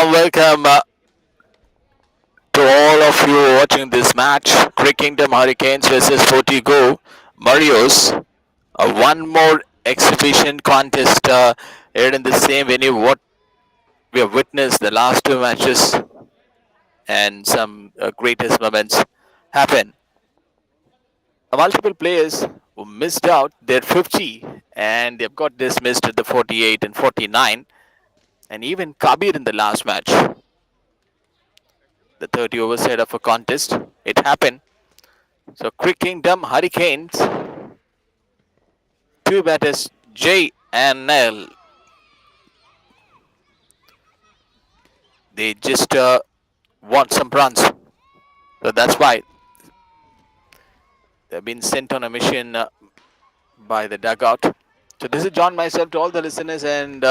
warm welcome to all of you watching this match. CricKingdom Hurricanes versus SportyGo Marios. One more exhibition contest here in the same venue. What we have witnessed the last two matches and some greatest moments happen. Multiple players who missed out their 50 and they've got dismissed at the 48 and 49. And even Kabir in the last match, the 30 over side of a contest, it happened. So CricKingdom Hurricanes, two batters J and Nell. They just want some runs. So that's why they've been sent on a mission by the dugout. So this is John myself to all the listeners and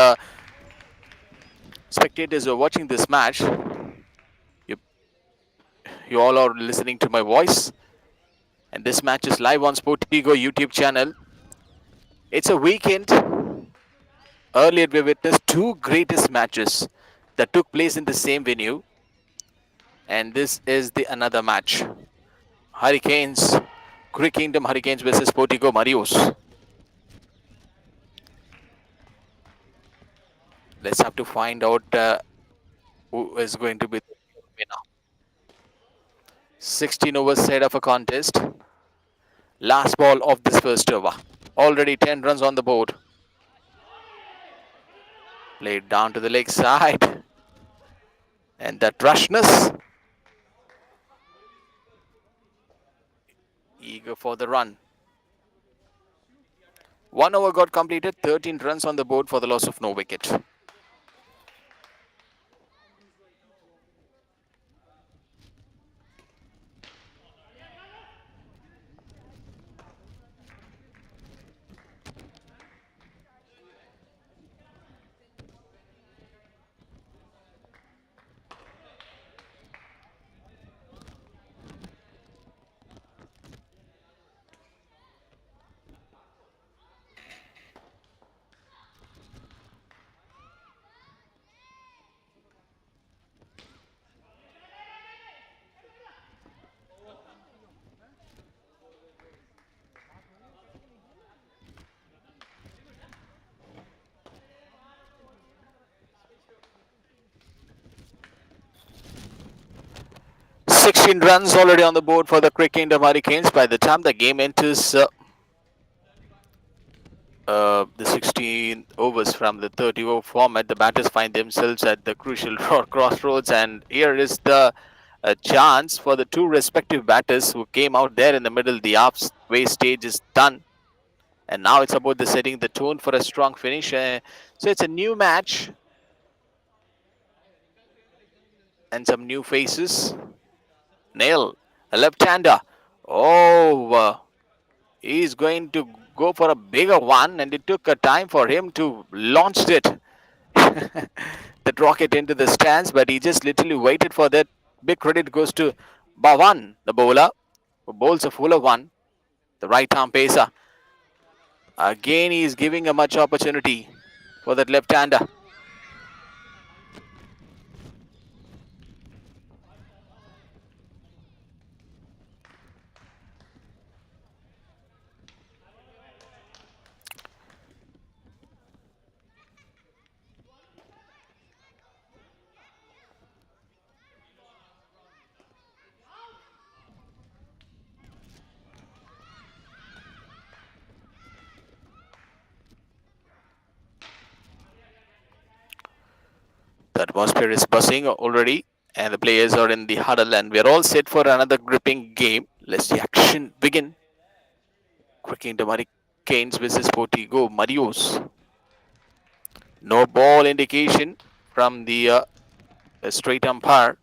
spectators who are watching this match. You all are listening to my voice. And this match is live on SportyGo YouTube channel. It's a weekend. Earlier we witnessed two greatest matches that took place in the same venue. And this is the another match. Hurricanes, CricKingdom Hurricanes versus SportyGo Marios. Let's have to find out who is going to be the winner. 16 overs side of a contest. Last ball of this first over. Already 10 runs on the board. Played down to the leg side. And that rushness. Eager for the run. 1 over got completed. 13 runs on the board for the loss of no wicket. Sixteen runs already on the board for the CricKingdom Hurricanes. By the time the game enters the 16 overs from the 30 over format, the batters find themselves at the crucial crossroads, and here is the chance for the two respective batters who came out there in the middle. The halfway stage is done, and now it's about the setting the tone for a strong finish. So it's a new match and some new faces. Nail, a left-hander. He's going to go for a bigger one, and it took a time for him to launch it. That rocket into the stands, but he just literally waited for that. Big credit goes to Bhavan, the bowler, who bowls a fuller one, the right-arm pacer. Again, he is giving a much opportunity for that left-hander. The atmosphere is buzzing already, and the players are in the huddle, and we're all set for another gripping game. Let's the action begin. CricKingdom Hurricanes versus SportyGo Marios. No ball indication from the straight umpire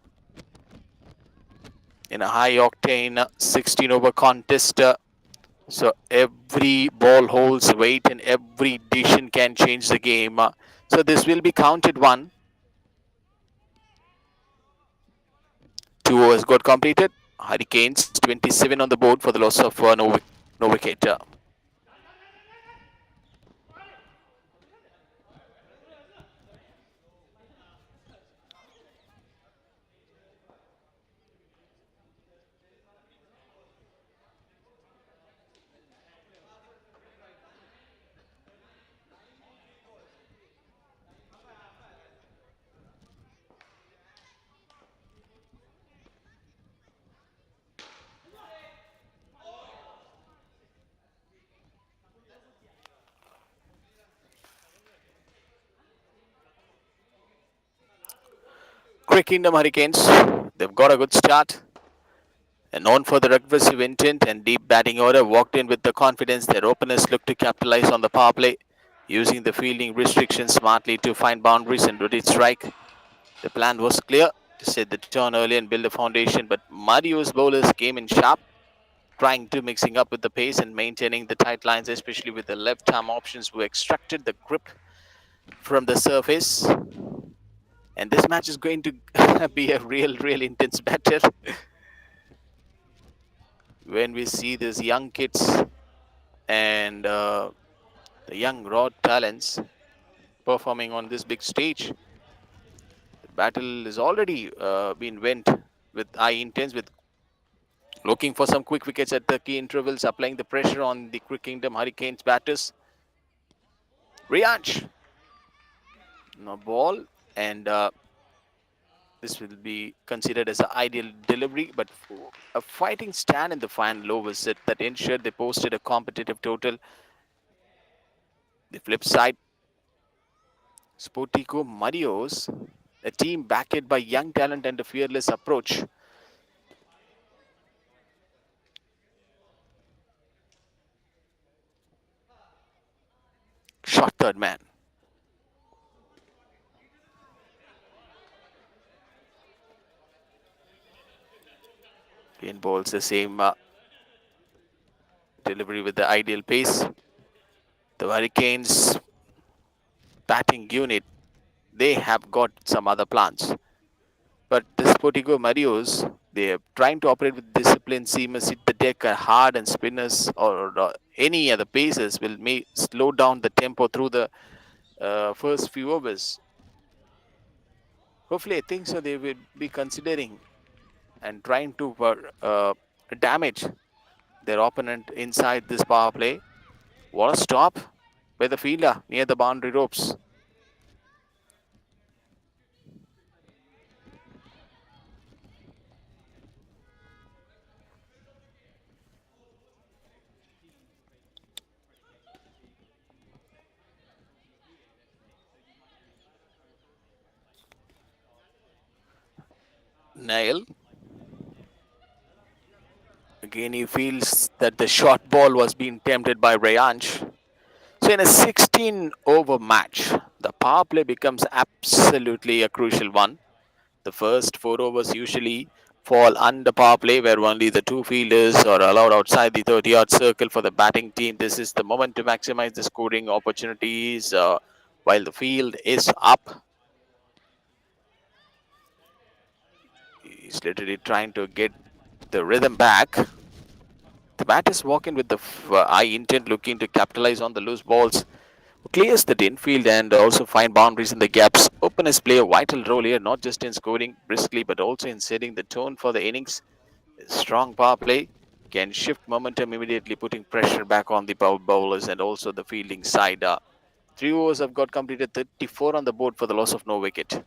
in a high octane 16 over contest. So every ball holds weight and every decision can change the game. So this will be counted one. 2 overs got completed. Hurricanes 27 on the board for the loss of no wicket. CricKingdom Hurricanes, they've got a good start. And known for their aggressive intent and deep batting order, walked in with the confidence their openers looked to capitalize on the power play, using the fielding restrictions smartly to find boundaries and rotate strike. The plan was clear to set the tone early and build a foundation, but Mario's bowlers came in sharp, trying to mixing up with the pace and maintaining the tight lines, especially with the left arm options who extracted the grip from the surface. And this match is going to be a real intense battle when we see these young kids and the young raw talents performing on this big stage. The battle is already been went with high intense, with looking for some quick wickets at the key intervals, applying the pressure on the CricKingdom Hurricanes batters. Rianch, no ball, and this will be considered as an ideal delivery, but a fighting stand in the final low was it that ensured they posted a competitive total. The flip side, SportyGo Marios, a team backed by young talent and a fearless approach. Shot third man. Again bowls the same delivery with the ideal pace. The Hurricanes batting unit, they have got some other plans. But the SportyGo Marios, they are trying to operate with discipline, seamers hit the deck hard, and spinners or any other paces will slow down the tempo through the first few overs. Hopefully, I think so. They will be considering and trying to damage their opponent inside this power play. What a stop by the fielder near the boundary ropes. Nail. Again, he feels that the short ball was being tempted by Rayanch. So in a 16-over match, the power play becomes absolutely a crucial one. The first 4 overs usually fall under power play, where only the two fielders are allowed outside the 30-yard circle for the batting team. This is the moment to maximize the scoring opportunities while the field is up. He's literally trying to get the rhythm back. The batters walk in with the high intent, looking to capitalize on the loose balls, clears the infield and also find boundaries in the gaps. Openers play a vital role here, not just in scoring briskly, but also in setting the tone for the innings. A strong power play can shift momentum immediately, putting pressure back on the bowlers and also the fielding side. 3 overs have got completed, 34 on the board for the loss of no wicket.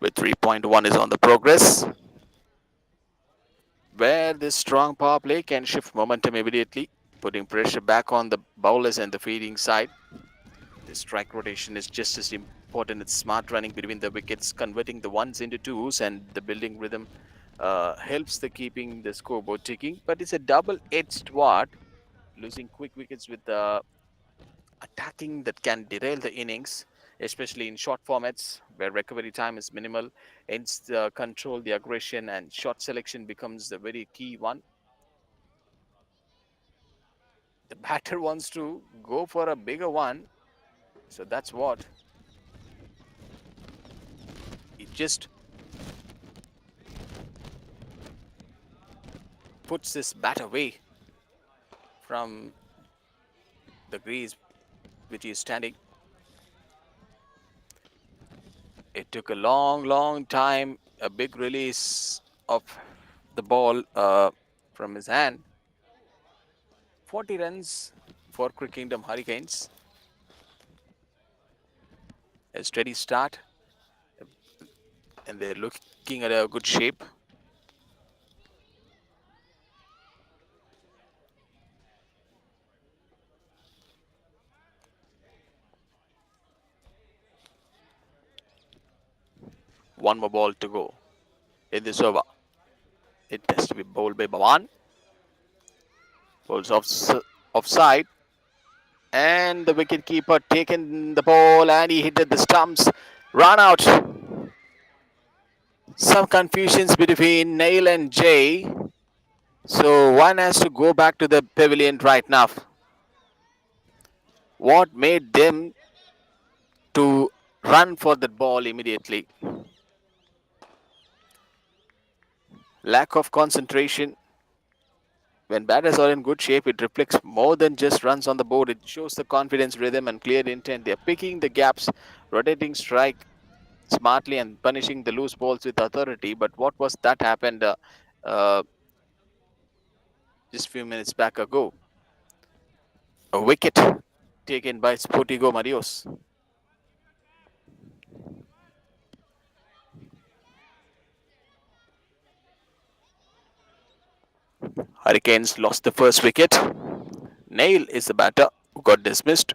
With 3.1 is on the progress, where this strong power play can shift momentum immediately, putting pressure back on the bowlers and the fielding side. The strike rotation is just as important. It's smart running between the wickets, converting the ones into twos, and the building rhythm helps the keeping the scoreboard ticking. But it's a double-edged sword, losing quick wickets with the attacking that can derail the innings, especially in short formats where recovery time is minimal. Hence, the control, the aggression, and shot selection becomes the very key one. The batter wants to go for a bigger one, so that's what he just puts this bat away from the crease which he is standing. It took a long time, a big release of the ball from his hand. 40 runs for CricKingdom Hurricanes. A steady start, and they're looking at a good shape. One more ball to go in this over. It has to be bowled by Bhavan. Bowls offside. And the wicketkeeper taken the ball and he hit the stumps. Run out. Some confusions between Nail and Jay. So one has to go back to the pavilion right now. What made them to run for the ball immediately? Lack of concentration. When batters are in good shape, it reflects more than just runs on the board. It shows the confidence, rhythm, and clear intent. They're picking the gaps, rotating strike smartly, and punishing the loose balls with authority. But what was that happened uh, just a few minutes back ago? A wicket taken by SportyGo Marios. Hurricanes lost the first wicket. Nail is the batter who got dismissed.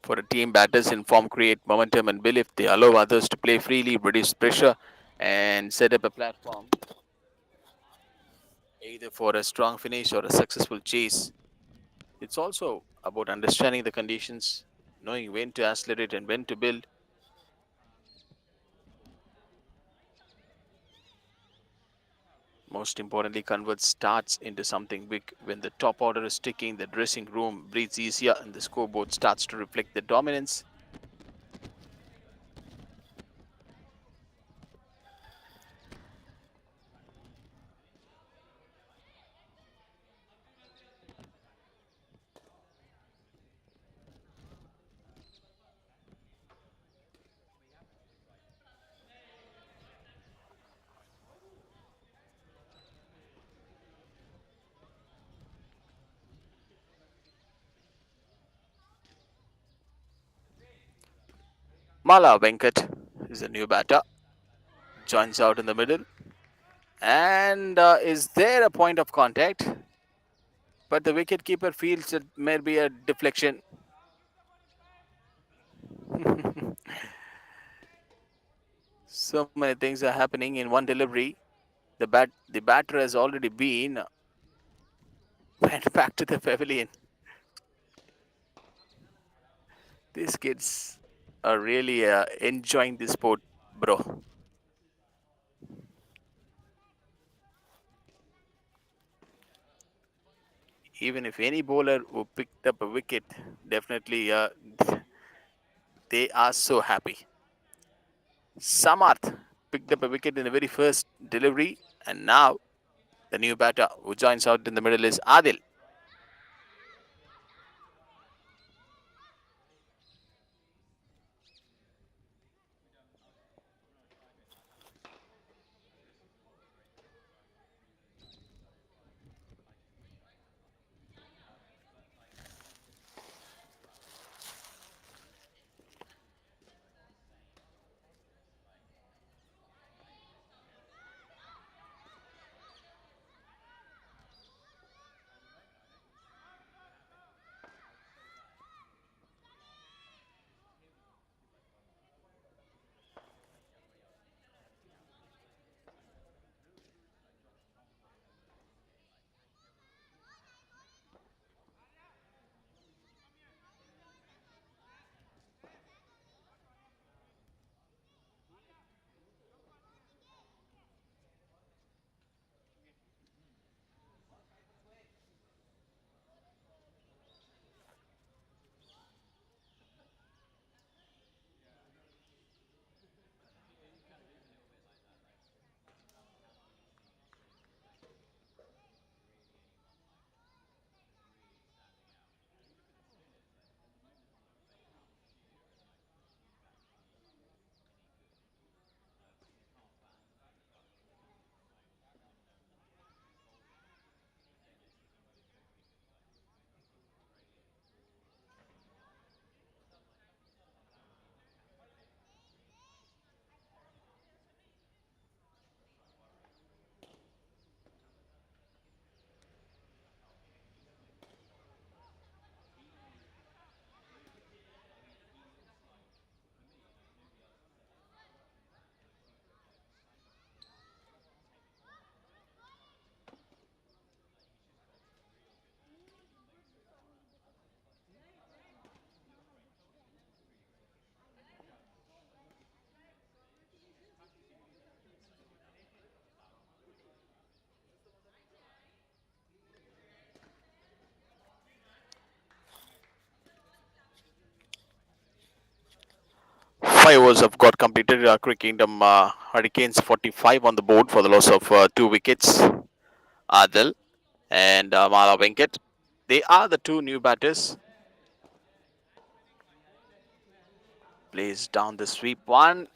For a team, batters in form create momentum and belief. They allow others to play freely, reduce pressure, and set up a platform either for a strong finish or a successful chase. It's also about understanding the conditions, knowing when to accelerate and when to build. Most importantly, convert starts into something big. When the top order is ticking, the dressing room breathes easier and the scoreboard starts to reflect the dominance. Mala Venkat is a new batter, joins out in the middle. And is there a point of contact? But the wicketkeeper feels it may be a deflection. So many things are happening in one delivery. The batter has already been went back to the pavilion. These kids are really enjoying this sport, bro. Even if any bowler who picked up a wicket, definitely they are so happy. Samarth picked up a wicket in the very first delivery, and now the new batter who joins out in the middle is Adil. 5 overs have got completed. CricKingdom Hurricanes 45 on the board for the loss of 2 wickets. Adil and Mala Venkat. They are the two new batters. Plays down the sweep one.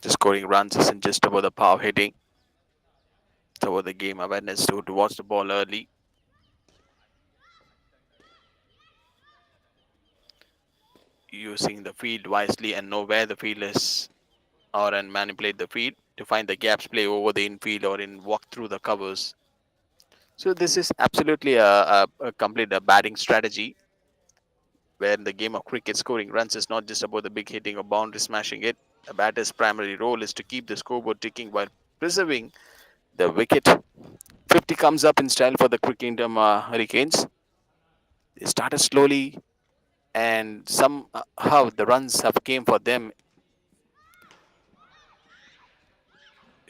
The scoring runs isn't just about the power hitting. It's about the game awareness to watch the ball early. Using the field wisely and know where the field is, or and manipulate the field to find the gaps, play over the infield or in walk through the covers. So this is absolutely a complete batting strategy, where in the game of cricket, scoring runs is not just about the big hitting or boundary smashing it. A batter's primary role is to keep the scoreboard ticking while preserving the wicket. 50 comes up in style for the CricKingdom Hurricanes. They started slowly, and somehow the runs have came for them.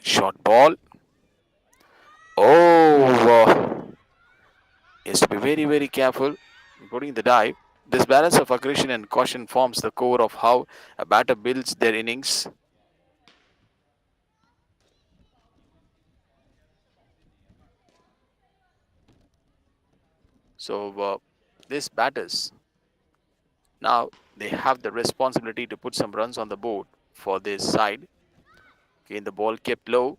Short ball. Oh, he has to be very, very careful including the dive. This balance of aggression and caution forms the core of how a batter builds their innings. So, these batters now they have the responsibility to put some runs on the board for this side. Again, the ball kept low.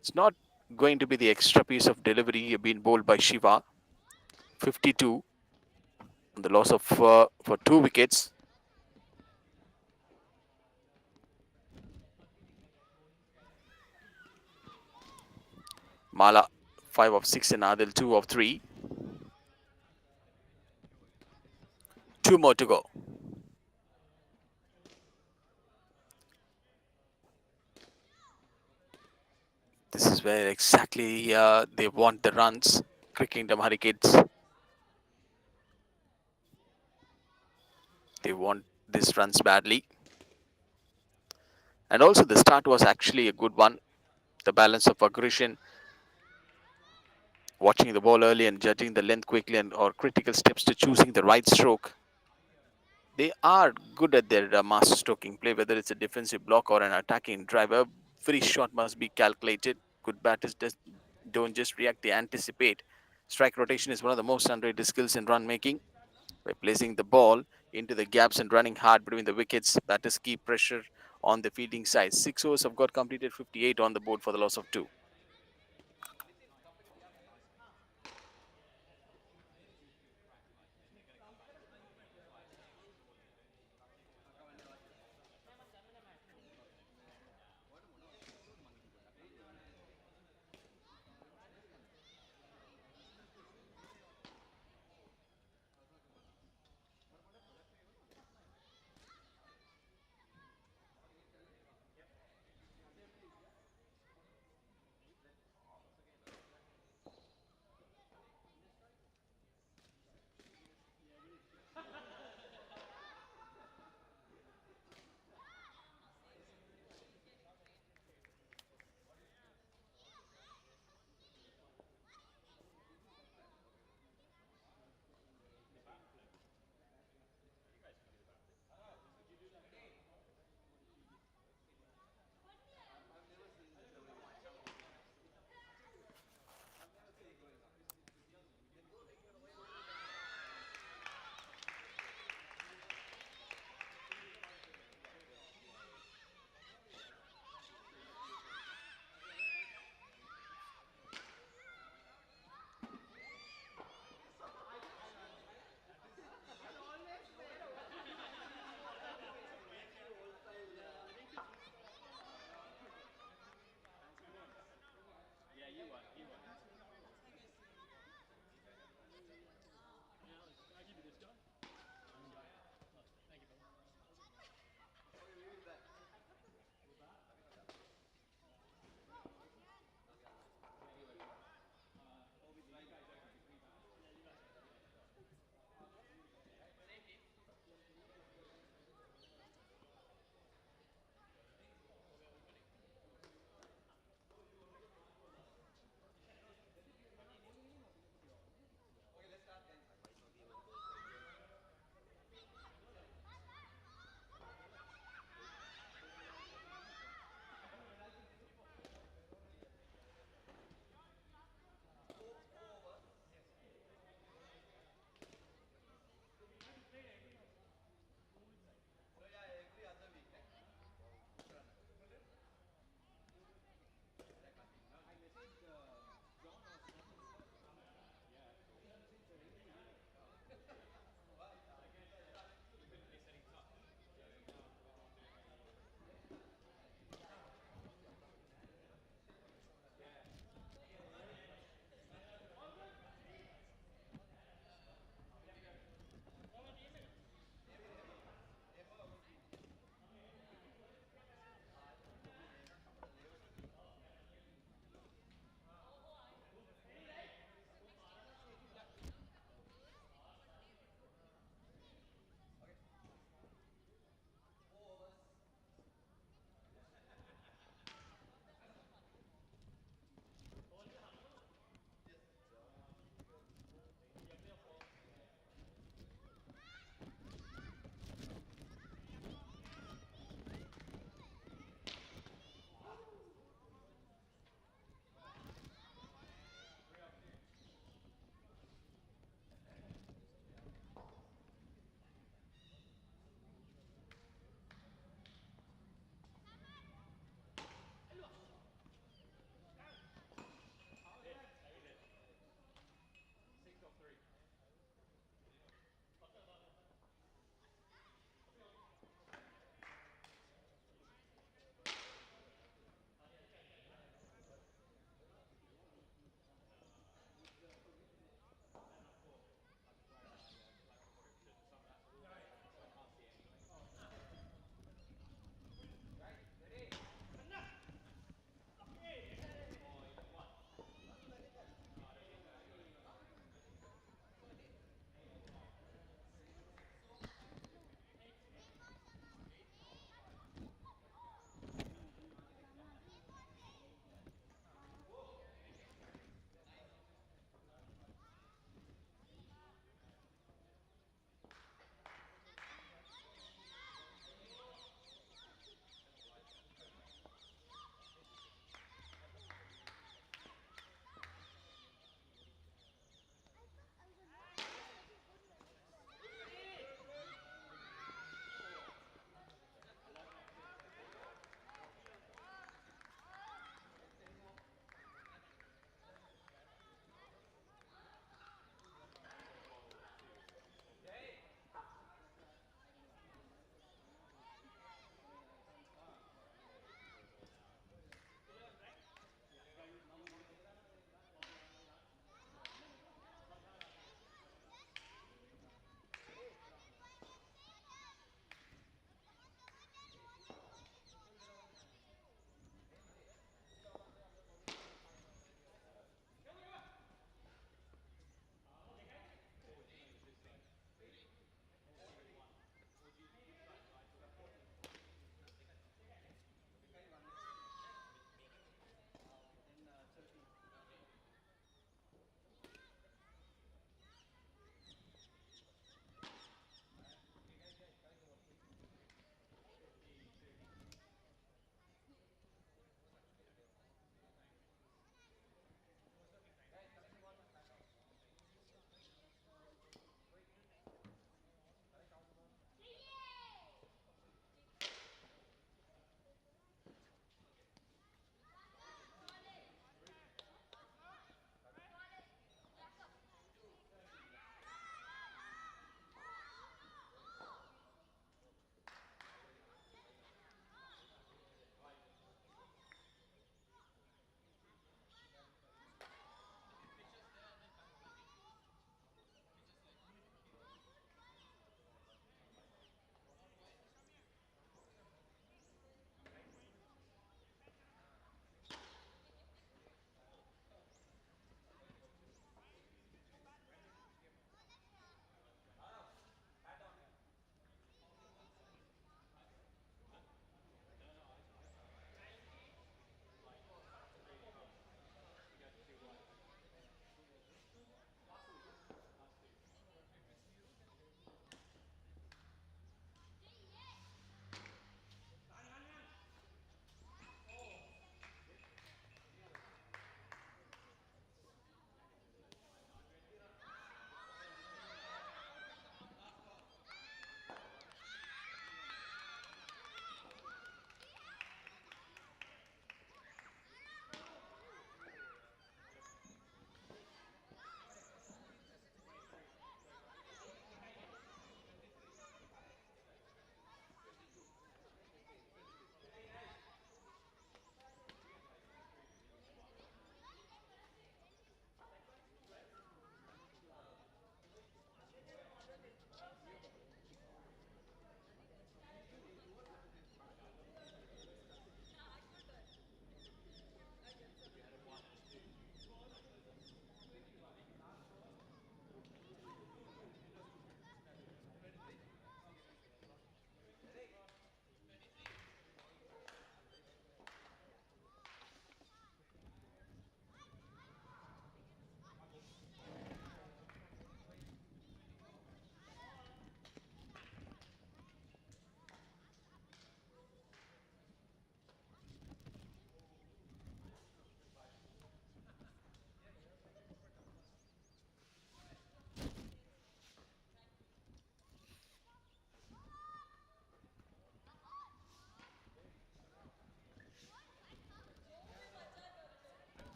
It's not going to be the extra piece of delivery being bowled by Shiva. 52 on the loss of for 2 wickets. Mala 5 of 6 and Adil 2 of 3. 2 more to go. This is where exactly they want the runs. CricKingdom Hurricanes. They want these runs badly. And also the start was actually a good one. The balance of aggression, watching the ball early and judging the length quickly, and or critical steps to choosing the right stroke. They are good at their master stroking play, whether it's a defensive block or an attacking drive. Every shot must be calculated. Good batters don't just react, they anticipate. Strike rotation is one of the most underrated skills in run making. By placing the ball into the gaps and running hard between the wickets, batters keep pressure on the fielding side. 6 overs have got completed, 58 on the board for the loss of 2.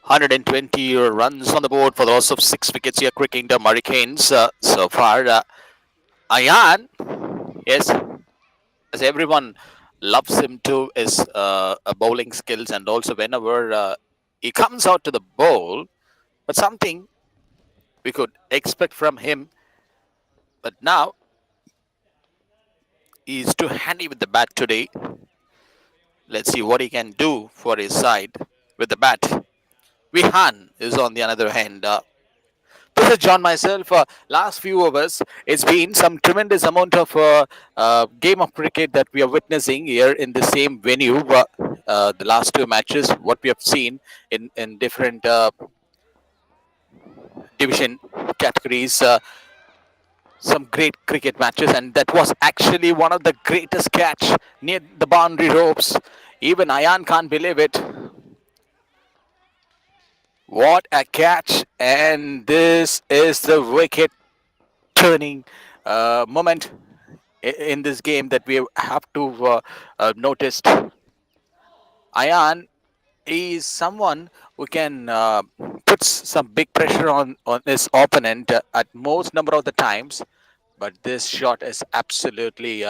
120 runs on the board for the loss of 6 wickets here. CricKingdom Hurricanes so far. Ayan, yes, as everyone loves him too, is bowling skills, and also whenever he comes out to the bowl, but something we could expect from him, but now he's too handy with the bat today. Let's see what he can do for his side with the bat. Vihan is on the other hand. This is John myself. Last few overs, it's been some tremendous amount of game of cricket that we are witnessing here in the same venue. The last two matches, what we have seen in different division categories, some great cricket matches, and that was actually one of the greatest catch near the boundary ropes. Even Ayan can't believe it. What a catch! And this is the wicket turning moment in this game that we have to notice. Ayan is someone who can put some big pressure on his opponent at most number of the times, but this shot is absolutely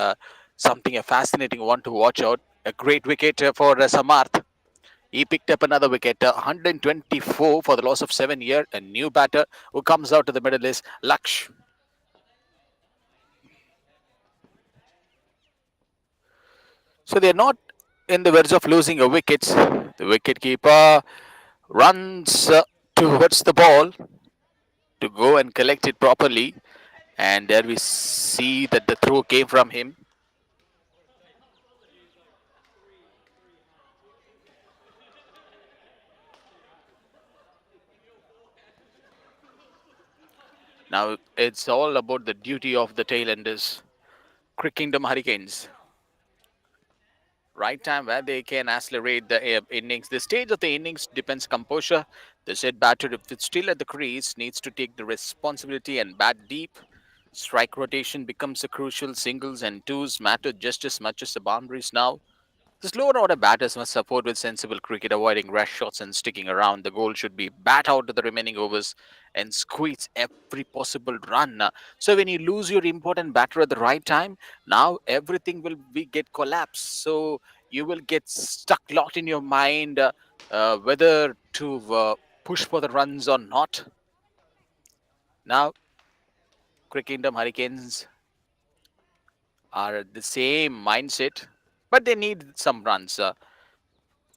something a fascinating one to watch out. A great wicket for Samarth. He picked up another wicket, 124 for the loss of 7 here. A new batter who comes out to the middle is Laksh. So they're not in the verge of losing a wicket. The wicket keeper runs towards the ball to go and collect it properly. And there we see that the throw came from him. Now it's all about the duty of the tailenders. CricKingdom Hurricanes. Right time where they can accelerate the innings. The stage of the innings depends composure. The set batter, if it's still at the crease, needs to take the responsibility and bat deep. Strike rotation becomes a crucial. Singles and twos matter just as much as the boundaries now. The slower order batters must support with sensible cricket, avoiding rash shots and sticking around. The goal should be bat out to the remaining overs and squeeze every possible run. So when you lose your important batter at the right time, now everything will be get collapsed. So you will get stuck locked in your mind whether to push for the runs or not. Now, CricKingdom Hurricanes are at the same mindset, but they need some runs.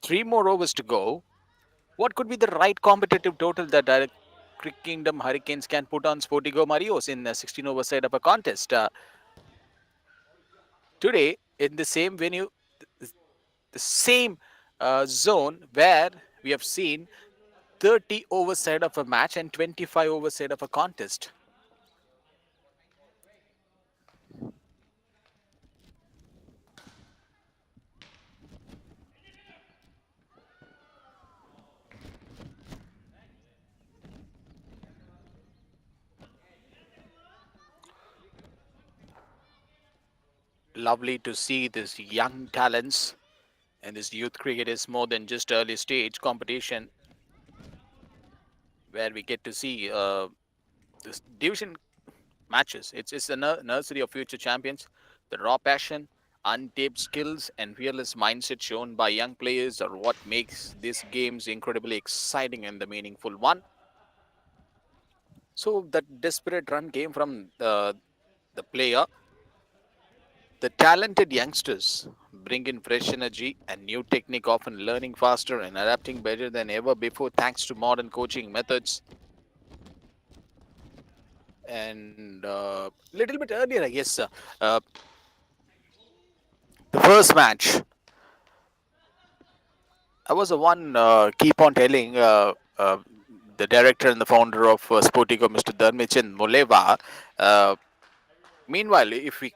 3 more overs to go. What could be the right competitive total that CricKingdom Hurricanes can put on SportyGo Marios in a 16 over side of a contest? Today, in the same venue, the same zone where we have seen 30 over side of a match and 25 over side of a contest. Lovely to see this young talents, and this youth cricket is more than just early stage competition where we get to see this division matches. It's a nursery of future champions. The raw passion, untapped skills, and fearless mindset shown by young players are what makes these games incredibly exciting and the meaningful one. So that desperate run came from the player. The talented youngsters bring in fresh energy and new technique, often learning faster and adapting better than ever before thanks to modern coaching methods. And little bit earlier, I guess, the first match, I was the one keep on telling the director and the founder of SportyGo, Mr. Dharmichan Muleva. Uh, Meanwhile, if we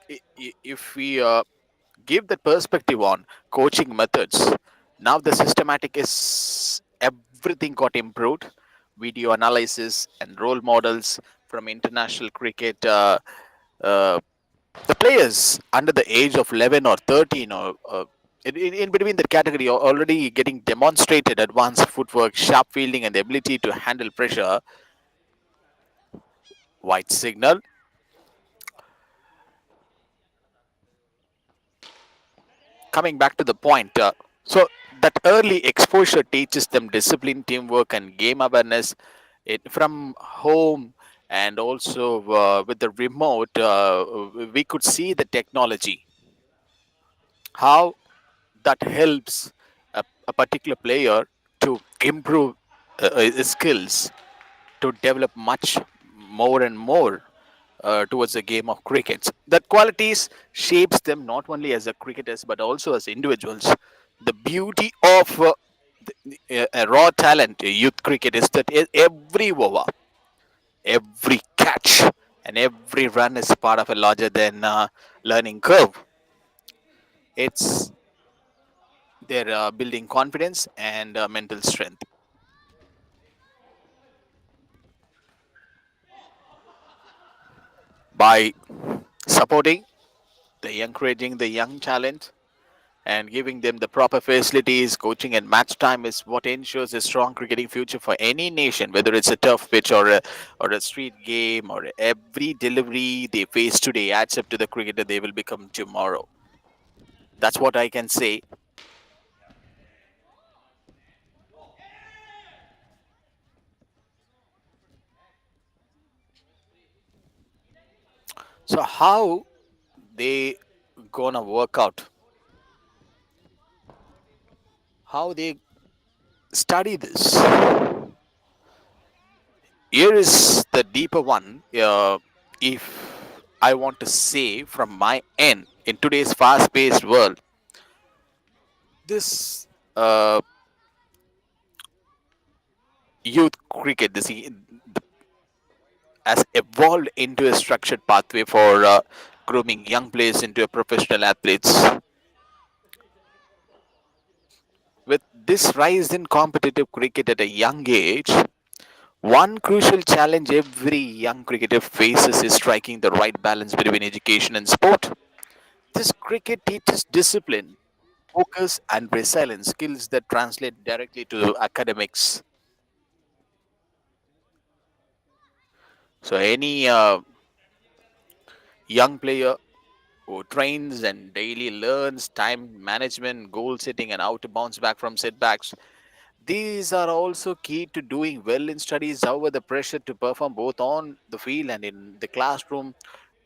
give that perspective on coaching methods, now the systematic is everything got improved. Video analysis and role models from international cricket. The players under the age of 11 or 13 or in between that category, already getting demonstrated advanced footwork, sharp fielding, and the ability to handle pressure. White signal. Coming back to the point, so that early exposure teaches them discipline, teamwork, and game awareness. From home and also with the remote, we could see the technology, how that helps a particular player to improve his skills, to develop much more and more towards the game of cricket. That qualities shapes them not only as a cricketers but also as individuals. The beauty of a raw talent youth cricket is that every over, every catch, and every run is part of a larger than learning curve. It's their building confidence and mental strength by supporting encouraging the young talent and giving them the proper facilities, coaching, and match time is what ensures a strong cricketing future for any nation, whether it's a tough pitch or a street game, or every delivery they face today adds up to the cricketer they will become tomorrow. That's what I can say. So how they gonna work out? How they study this? Here is the deeper one. If I want to say from my end, in today's fast-paced world, this youth cricket, has evolved into a structured pathway for grooming young players into a professional athletes. With this rise in competitive cricket at a young age, one crucial challenge every young cricketer faces is striking the right balance between education and sport. This cricket teaches discipline, focus, and resilience, skills that translate directly to academics. So, any young player who trains and daily learns time management, goal setting, and how to bounce back from setbacks, these are also key to doing well in studies. However, the pressure to perform both on the field and in the classroom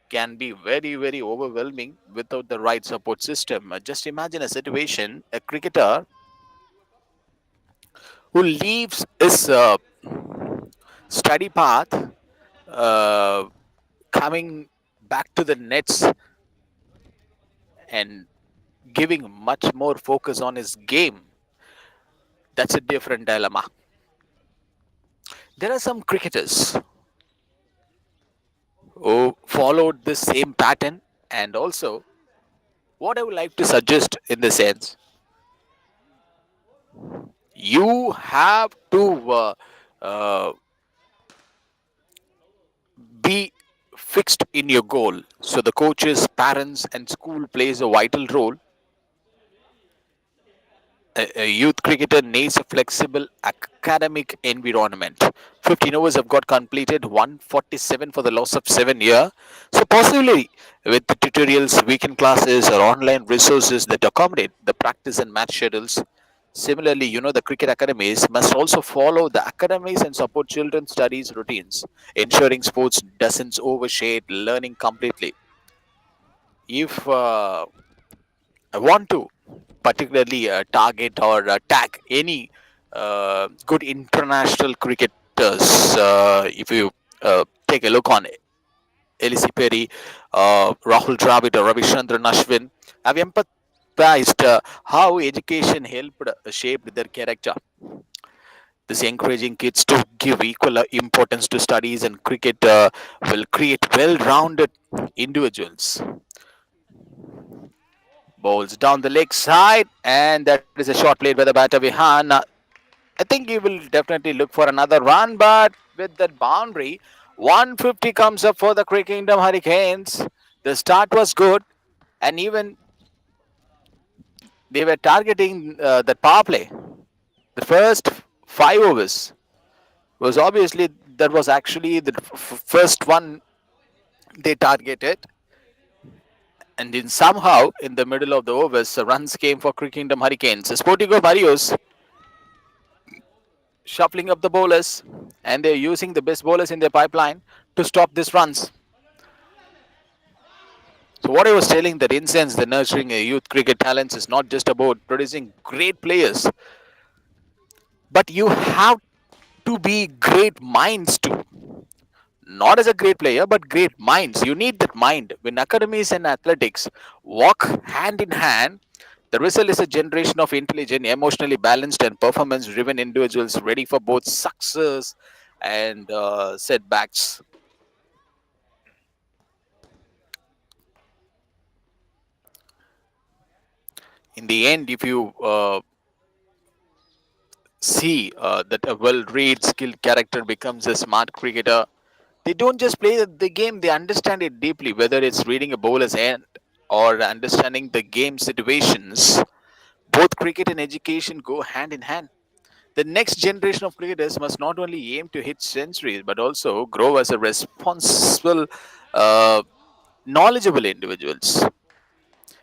can be very, very overwhelming without the right support system. Just imagine a situation: a cricketer who leaves his study path, uh, coming back to the nets and giving much more focus on his game. That's a different dilemma. There are some cricketers who followed the same pattern, and also what I would like to suggest in the sense, you have to uh, be fixed in your goal. So the coaches, parents, and school plays a vital role. A youth cricketer needs a flexible academic environment. 15 overs have got completed, 147 for the loss of 7 year. So possibly with the tutorials, weekend classes, or online resources that accommodate the practice and match schedules. Similarly, the cricket academies must also follow the academics and support children's studies routines, ensuring sports doesn't overshade learning completely. If I want to particularly target or tag any good international cricketers. If you take a look on Elise Perry, Rahul Dravid, or Ravichandran Ashwin, have empathized how education helped shape their character. This encouraging kids to give equal importance to studies and cricket will create well-rounded individuals. Bowls down the leg side, and that is a short played by the batter Vihan. I think he will definitely look for another run, but with that boundary, 150 comes up for the CricKingdom Hurricanes. The start was good, and even they were targeting the power play. The first 5 overs was obviously that was actually the first one they targeted, and then somehow in the middle of the overs, runs came for CricKingdom Hurricanes. SportyGo Marios shuffling up the bowlers, and they're using the best bowlers in their pipeline to stop these runs. So what I was telling that in sense, the nurturing youth cricket talents is not just about producing great players, but you have to be great minds too. Not as a great player, but great minds. You need that mind. When academies and athletics walk hand in hand, the result is a generation of intelligent, emotionally balanced, and performance driven individuals ready for both success and setbacks. In the end, if you see that a well read, skilled character becomes a smart cricketer, they don't just play the game, they understand it deeply, whether it's reading a bowler's hand or understanding the game situations. Both cricket and education go hand in hand. The next generation of cricketers must not only aim to hit centuries but also grow as a responsible, uh, knowledgeable individuals.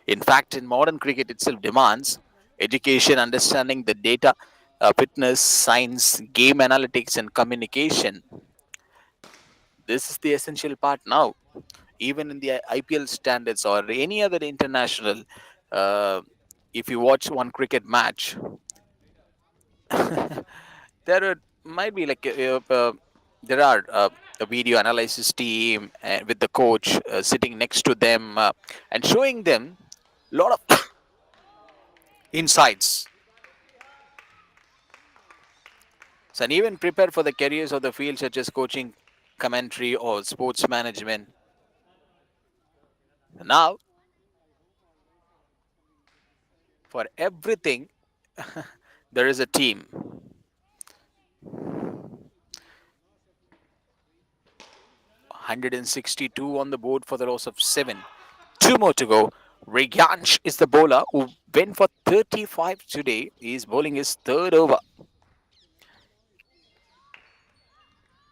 In fact, in modern cricket itself demands education, understanding the data, fitness, science, game analytics, and communication. This is the essential part now. Even in the IPL standards or any other international, uh, if you watch one cricket match, there might be like there are a video analysis team with the coach sitting next to them and showing them a lot of insights. So, and even prepare for the careers of the field such as coaching, commentary, or sports management. Now, for everything, there is a team. 162 on the board for the loss of 7. Two more to go. Regansh is the bowler who went for 35 today. He is bowling his third over.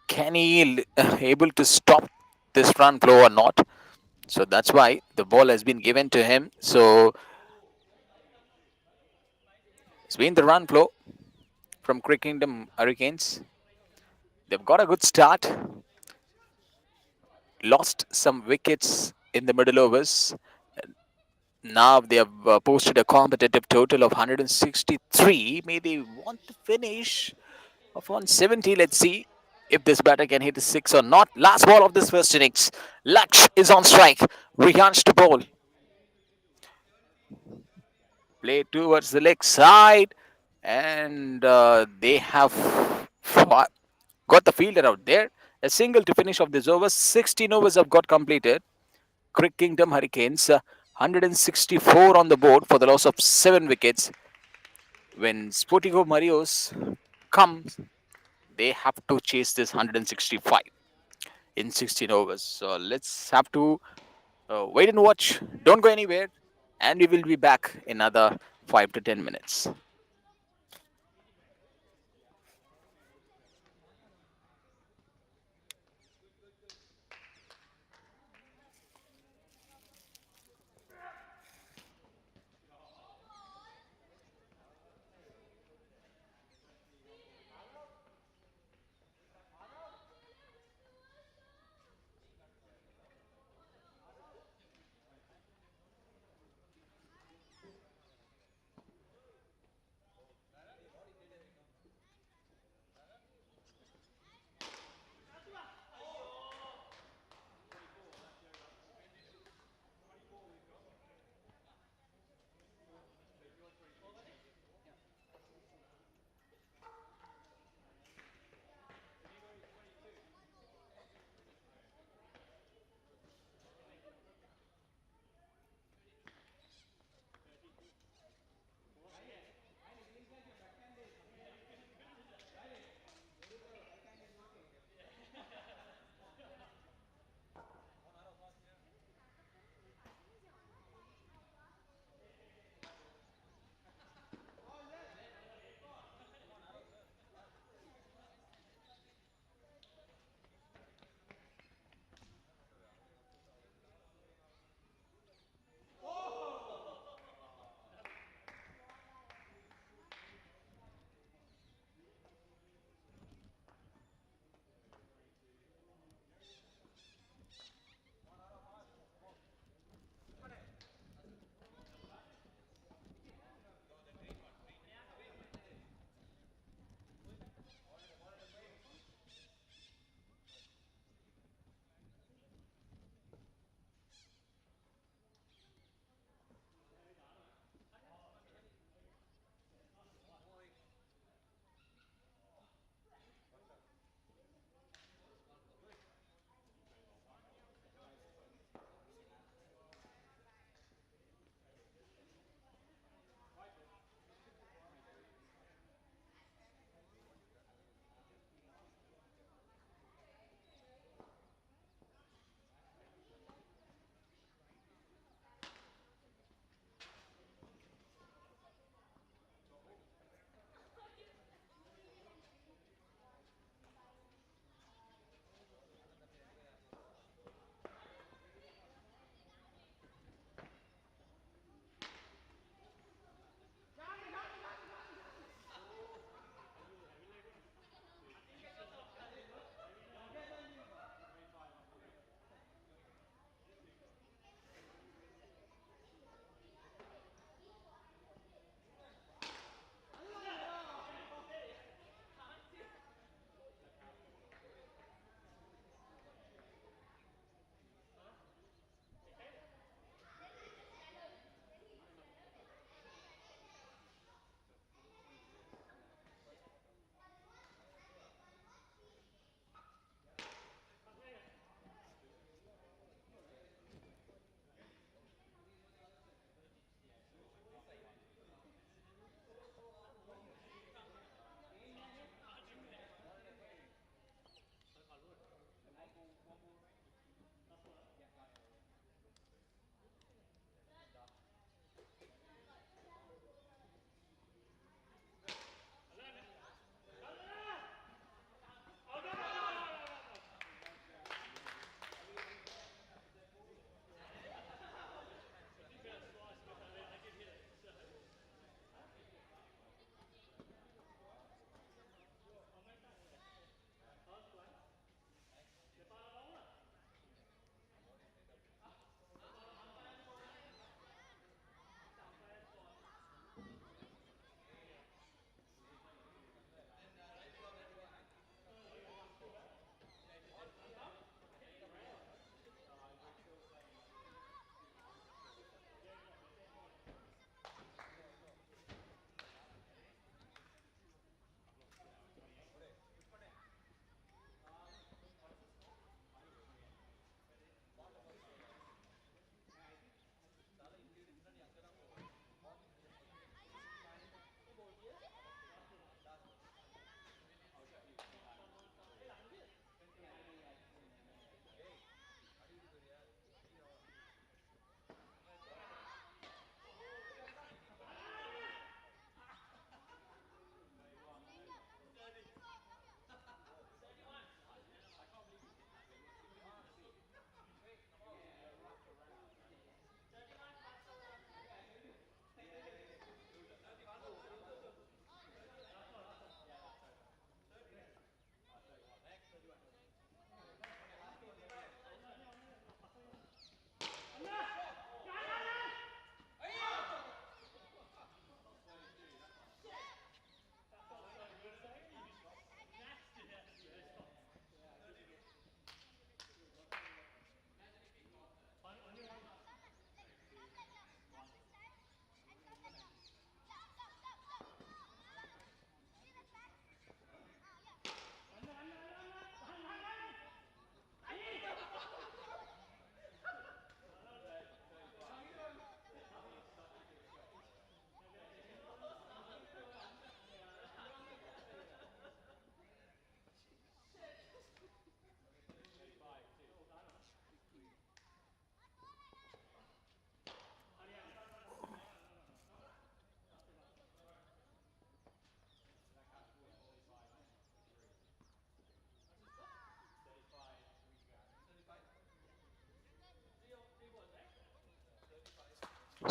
Can he able to stop this run flow or not? So that's why the ball has been given to him. So it's been the run flow from CricKingdom Hurricanes. They've got a good start. Lost some wickets in the middle overs. Now they have posted a competitive total of 163. May they want to finish of 170. Let's see if this batter can hit a six or not. Last ball of this first innings. Laksh is on strike. Rihansh to bowl. Play towards the leg side. And they have got the fielder out there. A single to finish off this over. 16 overs have got completed. CricKingdom Hurricanes 164 on the board for the loss of 7 wickets. When SportyGo Marios comes, they have to chase this 165 in 16 overs. So let's have to wait and watch. Don't go anywhere. And we will be back in another 5 to 10 minutes.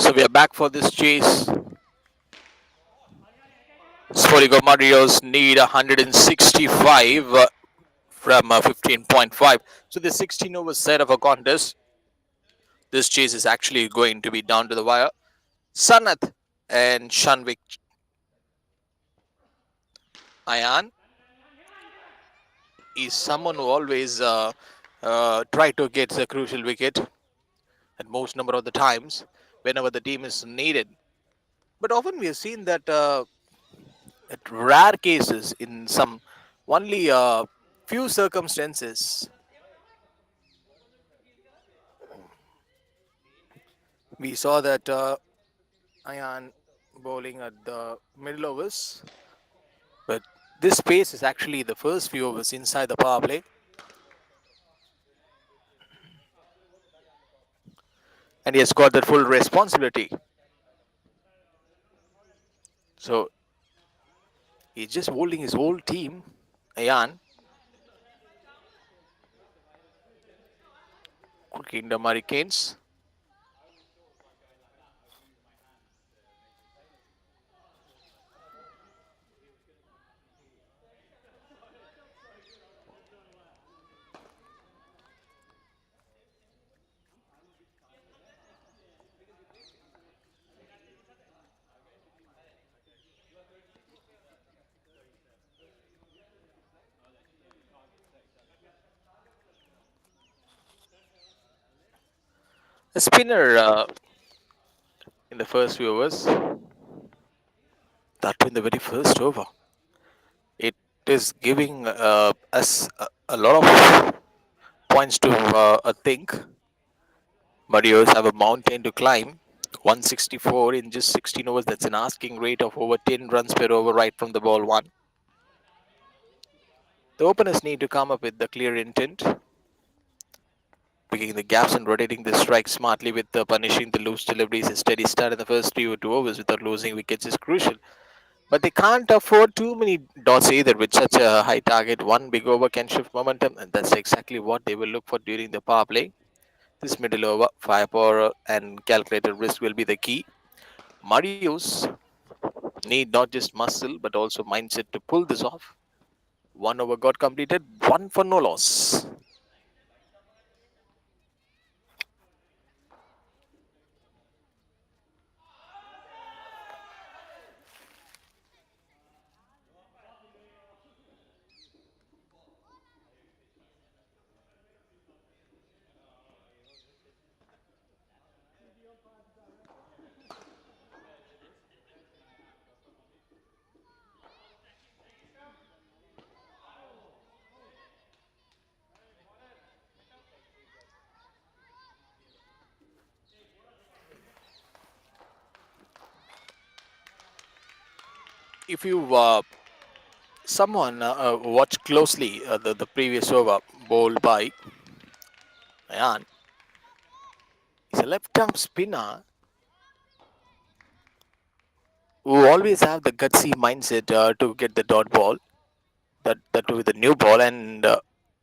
So we are back for this chase. SportyGo Marios need 165 from 15.5. So the 16 over set of a contest. This chase is actually going to be down to the wire. Sanath and Shanvik Ayan is someone who always try to get the crucial wicket at most number of the times whenever the team is needed. But often we have seen that at rare cases, in some only few circumstances, we saw that Ayan bowling at the middle overs. But this pace is actually the first few overs inside the power play. And he has got that full responsibility. So he's just holding his whole team. Ayan, Kingdom Hurricanes. A spinner in the first few overs. That in the very first over. It is giving us a lot of points to think. Marios have a mountain to climb. 164 in just 16 overs. That's an asking rate of over 10 runs per over right from the ball one. The openers need to come up with the clear intent, picking the gaps and rotating the strike smartly with punishing the loose deliveries. A steady start in the first 3 or 2 overs without losing wickets is crucial. But they can't afford too many dots either with such a high target. One big over can shift momentum, and that's exactly what they will look for during the power play. This middle over, firepower, and calculated risk will be the key. Marius need not just muscle but also mindset to pull this off. One over got completed, one for no loss. If you someone watch closely the previous over bowled by Ayan, he's a left-arm spinner who always have the gutsy mindset to get the dot ball, that with the new ball, and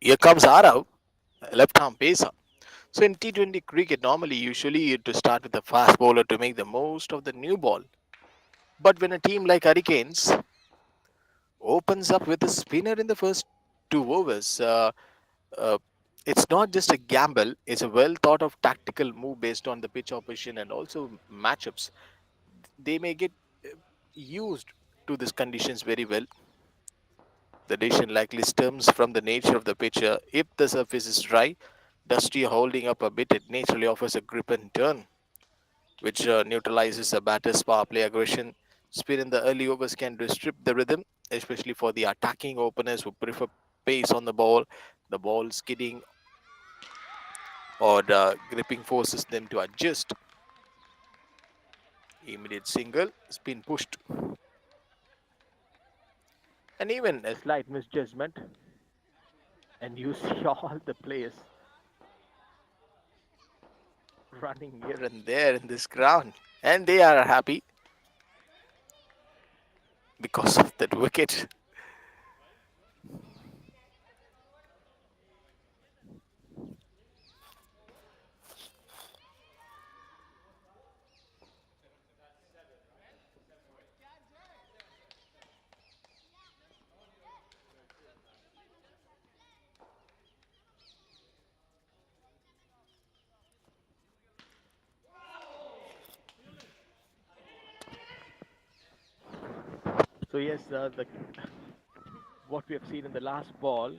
here comes Arav, left-arm pacer. So in T20 cricket, normally usually you to start with a fast bowler to make the most of the new ball. But when a team like Hurricanes opens up with a spinner in the first 2 overs, uh, it's not just a gamble, it's a well thought of tactical move based on the pitch opposition and also matchups. They may get used to these conditions very well. The decision likely stems from the nature of the pitcher. If the surface is dry, dusty, or holding up a bit, it naturally offers a grip and turn, which neutralizes a batter's power play aggression. Spin in the early overs can disrupt the rhythm, especially for the attacking openers who prefer pace on the ball skidding or the gripping forces them to adjust. Immediate single, spin pushed, and even a slight misjudgment, and you see all the players running here and there in this ground, and they are happy because of that wicket. So yes, the what we have seen in the last ball,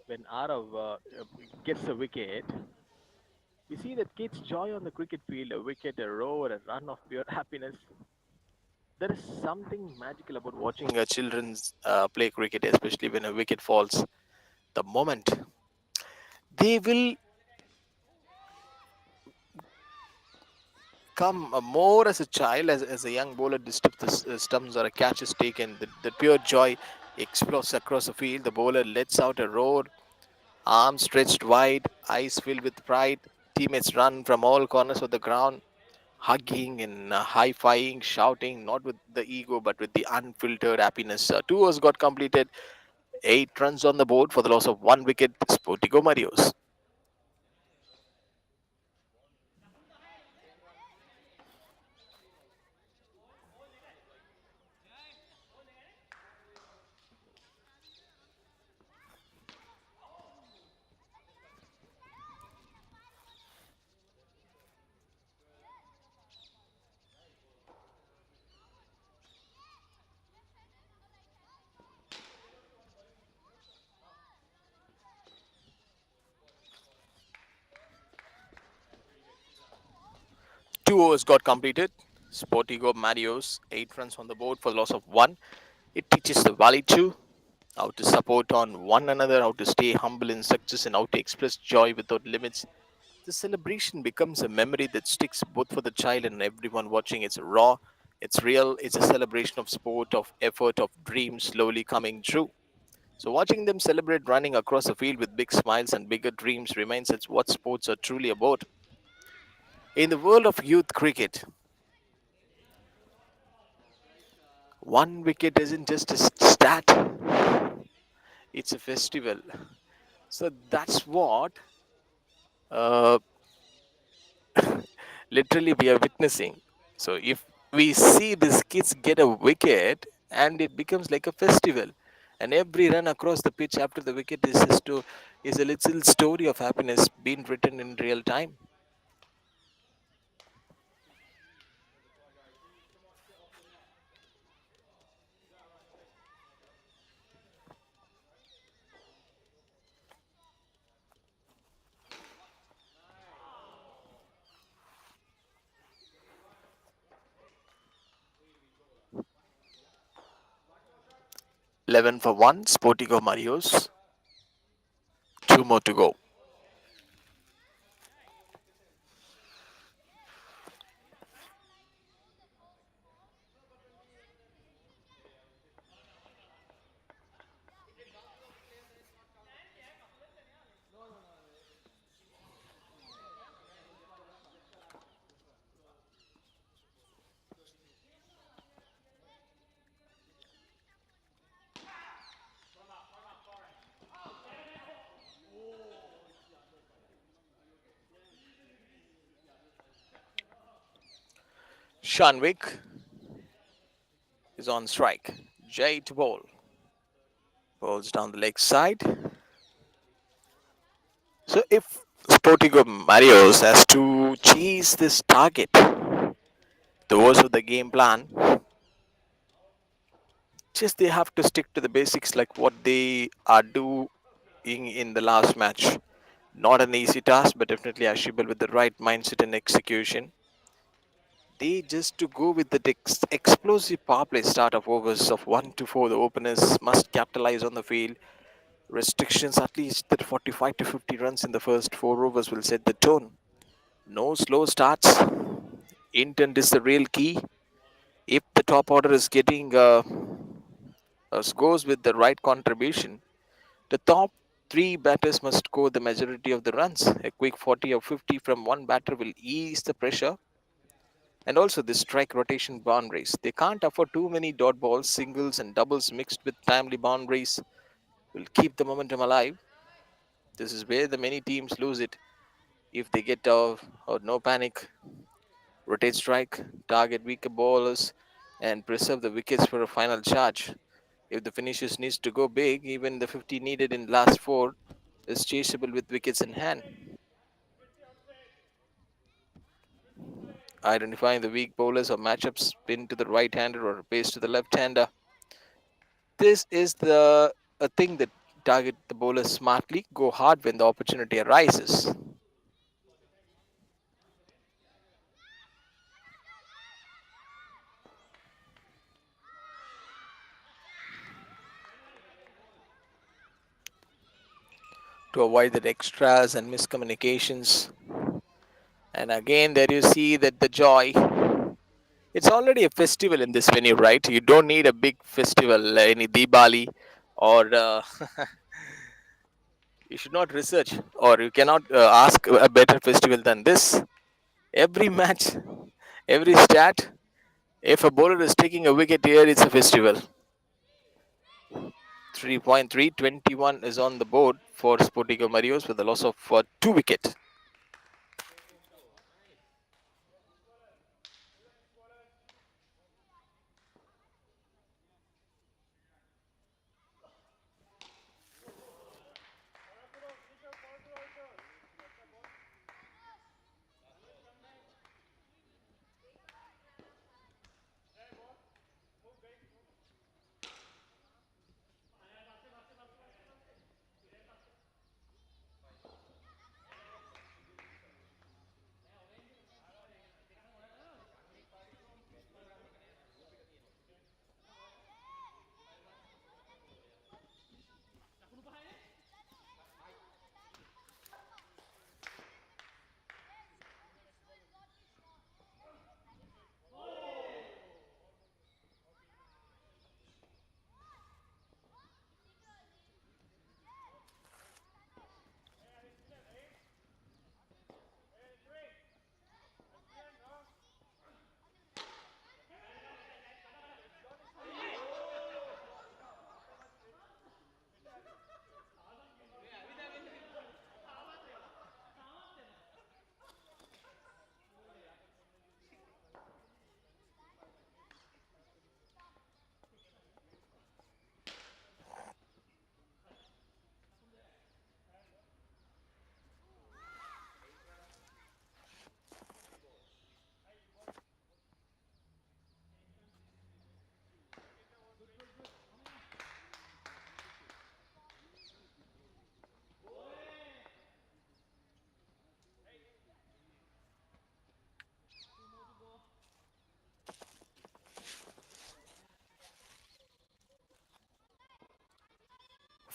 when Arav gets a wicket, we see that kids' joy on the cricket field, a wicket, a roar, a run of pure happiness. There is something magical about watching children's play cricket, especially when a wicket falls. The moment they will come more as a child, as a young bowler disturbs the stumps or a catch is taken, the pure joy explodes across the field. The bowler lets out a roar, arms stretched wide, eyes filled with pride. Teammates run from all corners of the ground, hugging and high-fiving, shouting, not with the ego but with the unfiltered happiness. Two overs got completed, 8 runs on the board for the loss of 1 wicket. SportyGo Marios. 2 overs got completed. SportyGo Marios, 8 runs on the board for the loss of 1. It teaches the Valley too how to support on one another, how to stay humble in success, and how to express joy without limits. The celebration becomes a memory that sticks both for the child and everyone watching. It's raw, it's real, it's a celebration of sport, of effort, of dreams slowly coming true. So, watching them celebrate running across the field with big smiles and bigger dreams reminds us what sports are truly about. In the world of youth cricket, 1 wicket isn't just a stat, it's a festival. So, that's what uh, literally we are witnessing. So if we see these kids get a wicket and it becomes like a festival, and every run across the pitch after the wicket is a little story of happiness being written in real time. 11 for 1, Sportigo Marios, 2 more to go. Shanvik is on strike. Jay to bowl. Bowls down the leg side. So if Sportigo Marios has to chase this target, the worst of the game plan, just they have to stick to the basics like what they are doing in the last match. Not an easy task, but definitely achievable with the right mindset and execution. They just to go with the explosive power play start of overs of 1 to 4. The openers must capitalize on the field. Restrictions at least that 45 to 50 runs in the first 4 overs will set the tone. No slow starts. Intent is the real key. If the top order is getting scores with the right contribution, the top three batters must score the majority of the runs. A quick 40 or 50 from one batter will ease the pressure. And also the strike rotation boundaries. They can't afford too many dot balls, singles, and doubles mixed with timely boundaries will keep the momentum alive. This is where the many teams lose it. If they get or no panic, rotate strike, target weaker bowlers, and preserve the wickets for a final charge. If the finishers needs to go big, even the 50 needed in last 4 is chaseable with wickets in hand. identifying the weak bowlers or matchups, spin to the right-hander or pace to the left-hander. This is the a thing that target the bowlers smartly, go hard when the opportunity arises. To avoid the extras and miscommunications. And again, there you see that the joy. It's already a festival in this venue, right? You don't need a big festival, any Diwali, or you should not research, or you cannot ask a better festival than this. Every match, every stat, if a bowler is taking a wicket here, it's a festival. 3.3, 21 is on the board for SportyGo Marios with a loss of 2 wickets.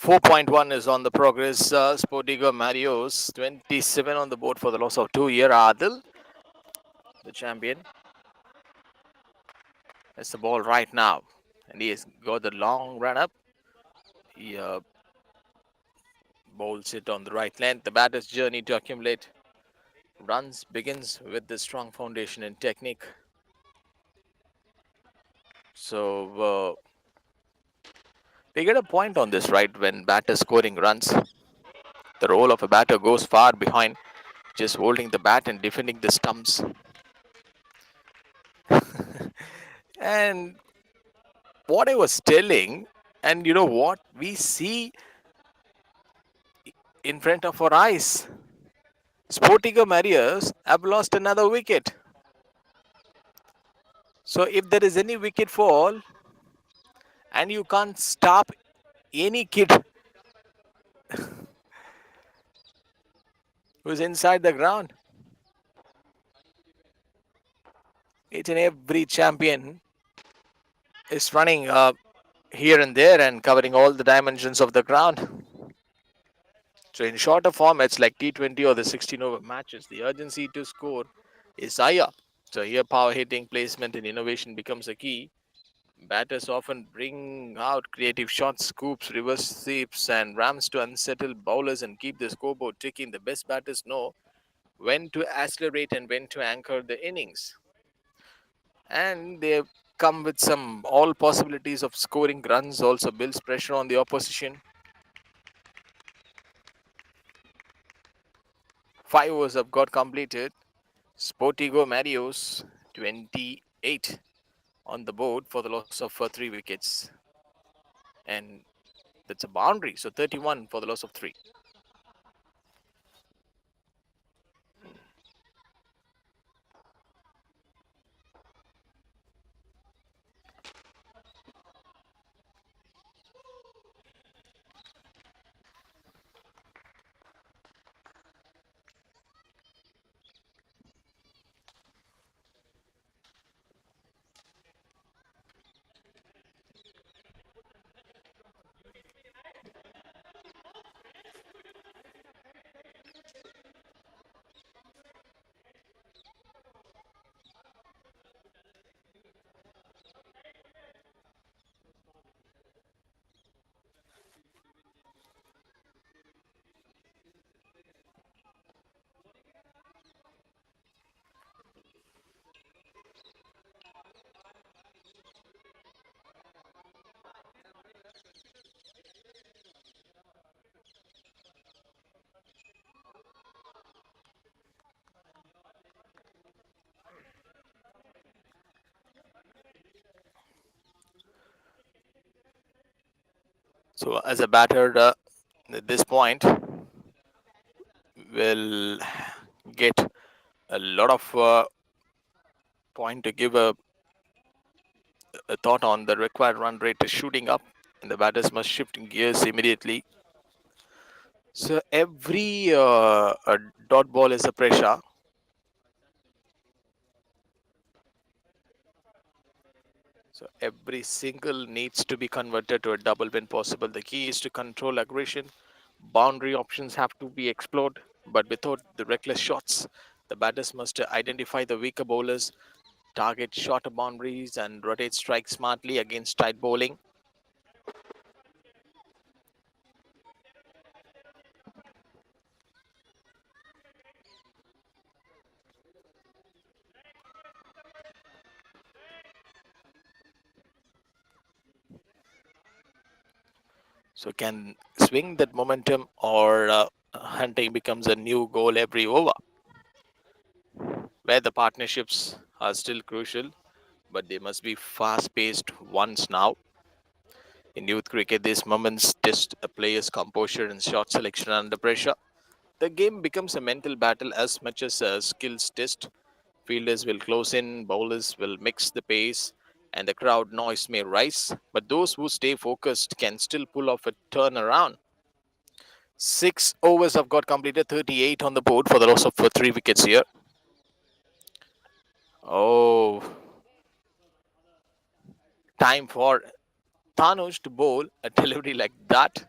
.1 is on the progress. SportyGo Marios, 27 on the board for the loss of 2 here. Adil, the champion, has the ball right now. And he has got the long run up. He bowls it on the right length. The batter's journey to accumulate runs begins with the strong foundation and technique. So we get a point on this, right? When batter scoring runs, the role of a batter goes far behind just holding the bat and defending the stumps. And what I was telling, and you know what we see in front of our eyes, SportyGo Marios have lost another wicket. So if there is any wicket fall and you can't stop any kid who's inside the ground, each and every champion is running here and there and covering all the dimensions of the ground. So in shorter formats like T20 or the 16 over matches, the urgency to score is higher. So here power hitting, placement and innovation becomes a key. Batters often bring out creative shots, scoops, reverse sweeps and rams to unsettle bowlers and keep the scoreboard ticking. The best batters know when to accelerate and when to anchor the innings. And they come with some all possibilities of scoring runs, also builds pressure on the opposition. 5 overs have got completed. SportyGo Marios 28 on the board for the loss of 3 wickets. And that's a boundary, so 31 for the loss of 3. So as a batter, at this point, will get a lot of point to give a thought on the required run rate is shooting up, and the batters must shift gears immediately. So every dot ball is a pressure. So every single needs to be converted to a double when possible. The key is to control aggression. Boundary options have to be explored, but without the reckless shots. The batters must identify the weaker bowlers, target shorter boundaries, and rotate strikes smartly against tight bowling. So can swing that momentum, or hunting becomes a new goal every over, where the partnerships are still crucial, but they must be fast-paced ones now. In youth cricket, these moments test a player's composure and shot selection under pressure. The game becomes a mental battle as much as a skills test. Fielders will close in, bowlers will mix the pace, and the crowd noise may rise, but those who stay focused can still pull off a turnaround. 6 overs have got completed, 38 on the board for the loss of 3 wickets here. Oh, time for Tanush to bowl a delivery like that.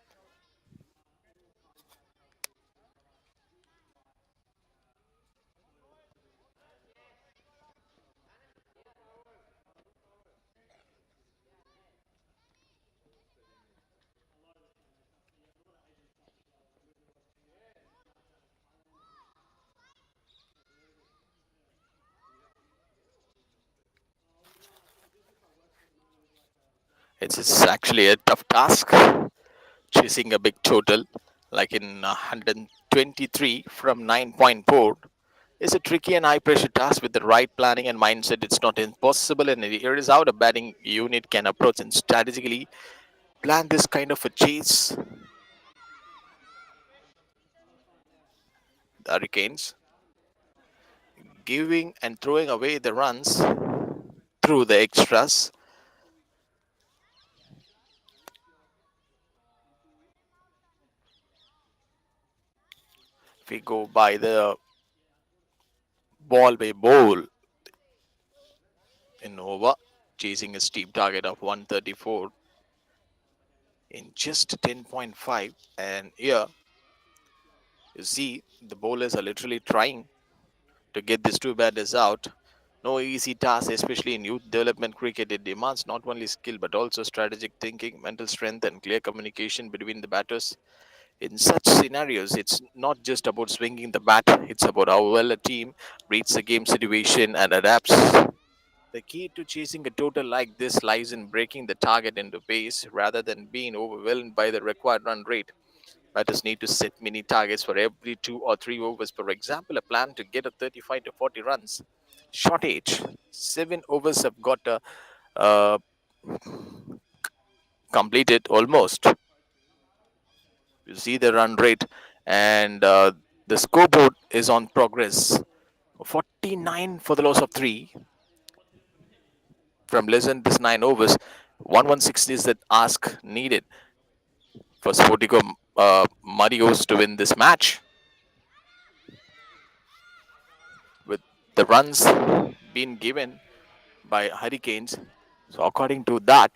It's actually a tough task, chasing a big total like in 123 from 9.4 is a tricky and high pressure task. With the right planning and mindset, it's not impossible, and here is how the batting unit can approach and strategically plan this kind of a chase. The Hurricanes giving and throwing away the runs through the extras. If we go by the ball by ball in over, chasing a steep target of 134 in just 10.5, and here you see the bowlers are literally trying to get these two batters out. No easy task, especially in youth development cricket. It demands not only skill but also strategic thinking, mental strength, and clear communication between the batters. In such scenarios, it's not just about swinging the bat, it's about how well a team reads the game situation and adapts. The key to chasing a total like this lies in breaking the target into base rather than being overwhelmed by the required run rate. Batters need to set mini targets for every 2 or 3 overs. For example, a plan to get a 35 to 40 runs. Short age, 7 overs have got uh, completed almost. You see the run rate, and the scoreboard is on progress. 49 for the loss of 3 from less than this 9 overs. 116 is the ask needed for SportyGo Marios to win this match. With the runs being given by Hurricanes, so according to that,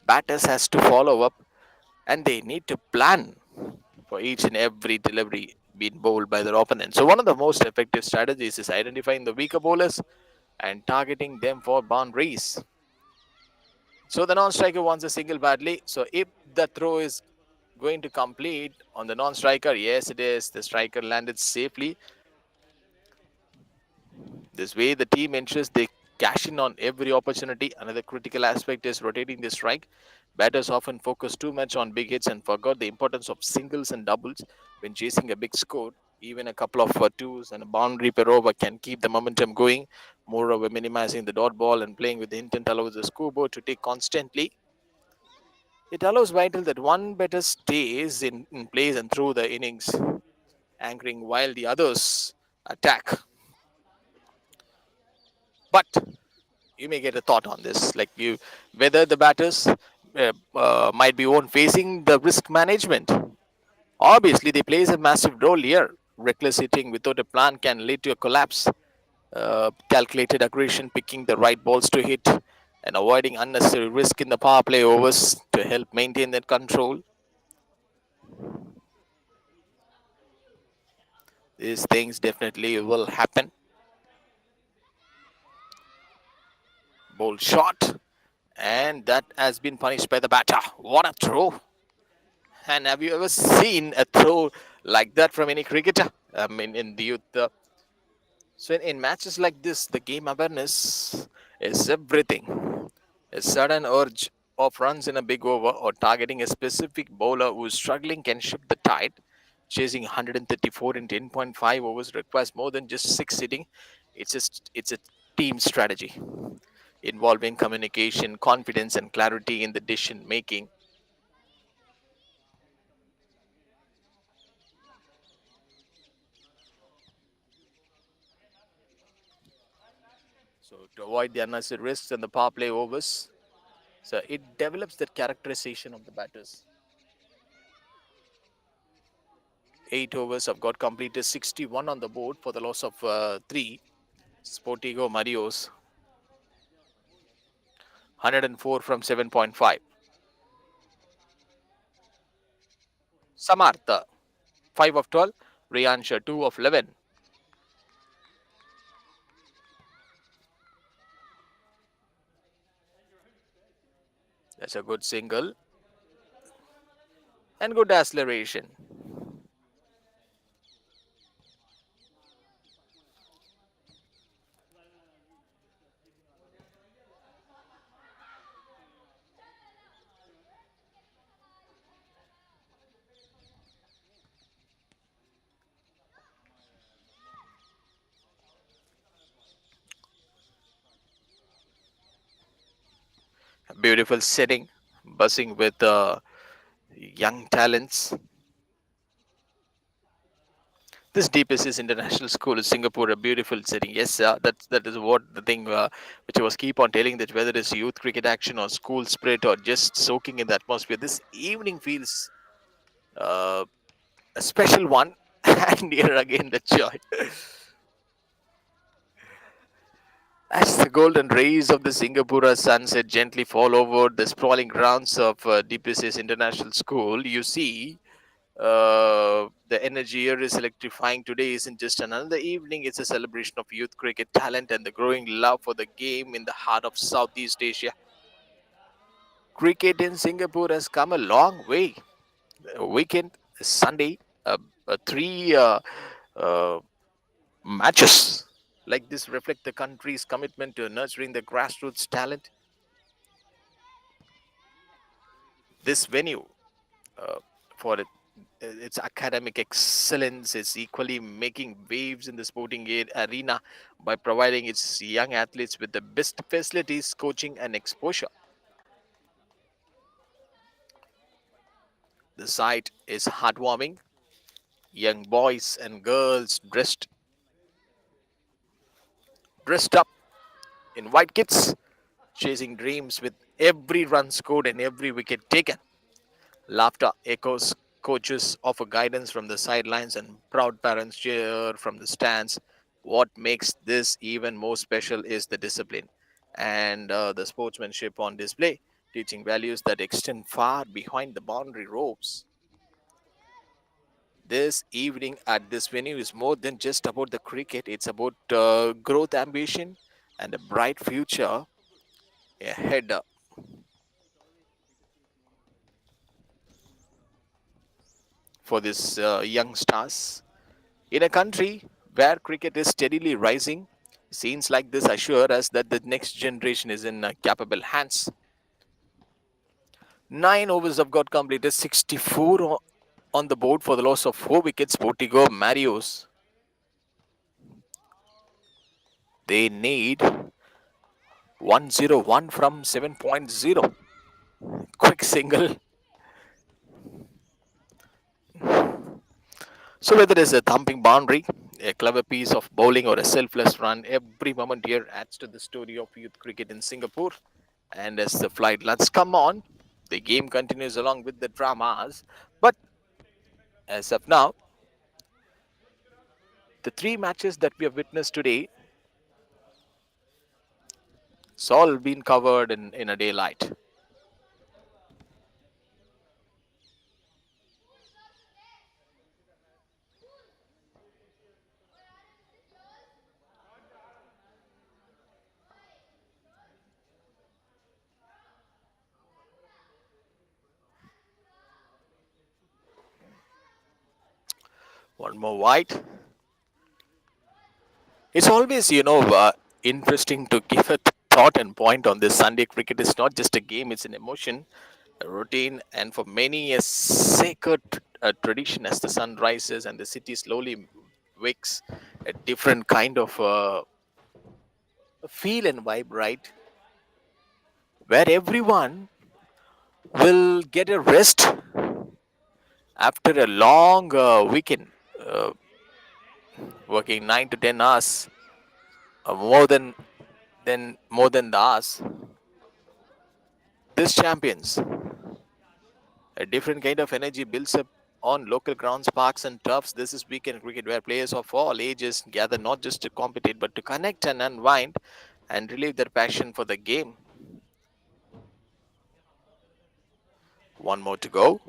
batters has to follow up, and they need to plan for each and every delivery being bowled by their opponent. So one of the most effective strategies is identifying the weaker bowlers and targeting them for boundaries. So the non-striker wants a single badly. So if the throw is going to complete on the non-striker, yes, it is. The striker landed safely. This way, the team ensures they cash in on every opportunity. Another critical aspect is rotating the strike. Batters often focus too much on big hits and forgot the importance of singles and doubles when chasing a big score. Even a couple of twos and a boundary per over can keep the momentum going. Moreover, minimizing the dot ball and playing with the intent allows the scoreboard to tick constantly. It allows Vital that one better stays in place and through the innings, anchoring while the others attack. But you may get a thought on this, like you whether the batters might be on facing the risk management. Obviously, they plays a massive role here. Reckless hitting without a plan can lead to a collapse. Calculated aggression, picking the right balls to hit, and avoiding unnecessary risk in the power play overs to help maintain that control. These things definitely will happen. Bold shot, and that has been punished by the batter. What a throw! And have you ever seen a throw like that from any cricketer? I mean, in the youth. So in matches like this, the game awareness is everything. A sudden urge of runs in a big over or targeting a specific bowler who is struggling can shift the tide. Chasing 134 in 10.5 overs requires more than just six hitting. It's a team strategy involving communication, confidence, and clarity in the decision making. So to avoid the unnecessary risks and the power play overs, so it develops the characterization of the batters. 8 overs have got completed, 61 on the board for the loss of 3. SportyGo Marios 104 from 7.5. Samartha 5 of 12. Riyansha 2 of 11. That's a good single and good acceleration. Beautiful setting, buzzing with young talents. This DPS International School Singapore, a beautiful setting. Yes, that is what the thing which I was keep on telling, that whether it's youth cricket action or school spirit or just soaking in the atmosphere, this evening feels uh, a special one. And here again, the joy. As the golden rays of the Singapore sunset gently fall over the sprawling grounds of DPS International School, you see the energy here is electrifying. Today isn't just another evening, it's a celebration of youth cricket talent and the growing love for the game in the heart of Southeast Asia. Cricket in Singapore has come a long way. Weekend, Sunday, three uh, matches like this reflect the country's commitment to nurturing the grassroots talent. This venue, uh, for its academic excellence, is equally making waves in the sporting arena by providing its young athletes with the best facilities, coaching, and exposure. The sight is heartwarming. Young boys and girls dressed up in white kits, chasing dreams with every run scored and every wicket taken. Laughter echoes, coaches offer guidance from the sidelines, and proud parents cheer from the stands. What makes this even more special is the discipline and the sportsmanship on display, teaching values that extend far behind the boundary ropes. This evening at this venue is more than just about the cricket, it's about growth, ambition, and a bright future ahead for these young stars. In a country where cricket is steadily rising, scenes like this assure us that the next generation is in capable hands. 9 overs have got completed, 64 on the board for the loss of 4 wickets. Portigo Marios. They need 101 from 7.0. Quick quick single. So whether it's a thumping boundary, a clever piece of bowling, or a selfless run, every moment here adds to the story of youth cricket in Singapore. And as the flight lands, come on, the game continues along with the dramas. But as of now, the three matches that we have witnessed today, it's all been covered in a daylight. One more wide. It's always, interesting to give a thought and point on this. Sunday cricket is not just a game, it's an emotion, a routine, and for many, a sacred tradition. As the sun rises and the city slowly wakes, a different kind of feel and vibe, right? Where everyone will get a rest after a long weekend, uh, working 9 to 10 hours, more than the hours. This champions a different kind of energy builds up on local grounds, parks, and turfs. This is weekend cricket where players of all ages gather not just to compete but to connect and unwind and relieve their passion for the game. One more to go.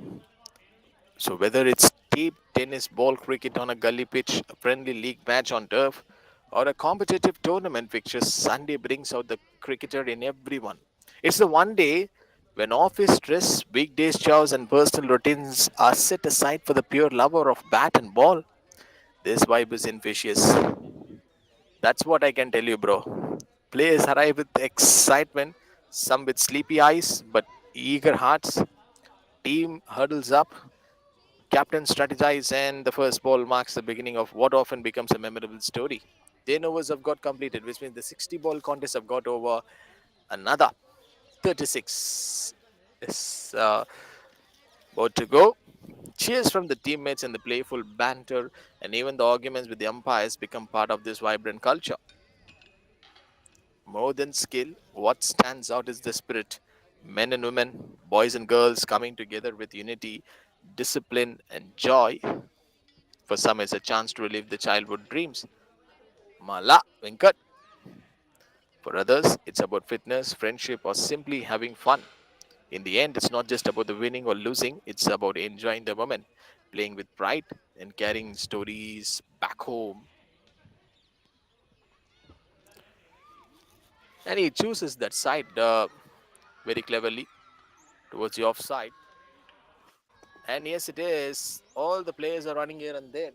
So, whether it's deep tennis ball cricket on a gully pitch, a friendly league match on turf, or a competitive tournament fixture, Sunday brings out the cricketer in everyone. It's the one day when office stress, weekdays chores, and personal routines are set aside for the pure lover of bat and ball. This vibe is infectious. That's what I can tell you, bro. Players arrive with excitement, some with sleepy eyes but eager hearts. Team hurdles up, captain strategize, and the first ball marks the beginning of what often becomes a memorable story. 10 overs have got completed, which means the 60 ball contest have got over. Another 36 is about to go. Cheers from the teammates and the playful banter, and even the arguments with the umpires become part of this vibrant culture. More than skill, what stands out is the spirit. Men and women, boys and girls coming together with unity, discipline, and joy. For some, it's a chance to relive the childhood dreams. Mala, Venkat. For others, it's about fitness, friendship, or simply having fun. In the end, it's not just about the winning or losing, it's about enjoying the moment, playing with pride, and carrying stories back home. And he chooses that side very cleverly towards the offside. And yes, it is. All the players are running here and there.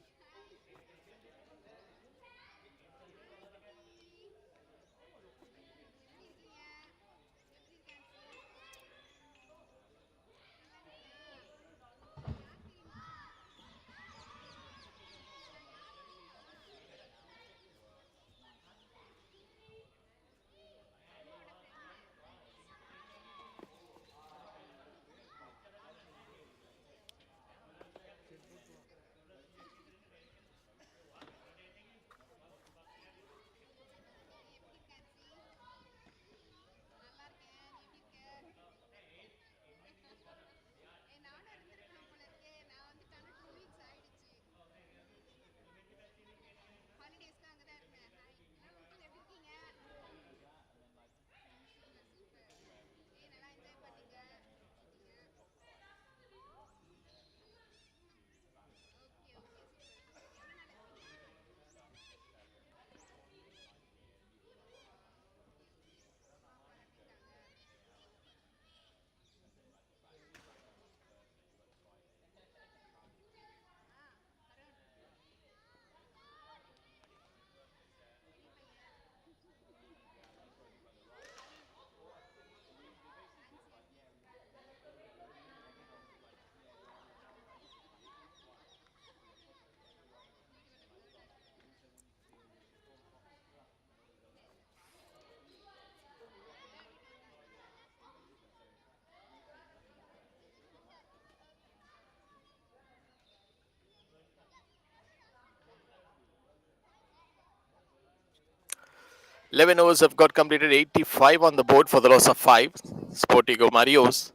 11 overs have got completed, 85 on the board for the loss of 5. SportyGo Marios.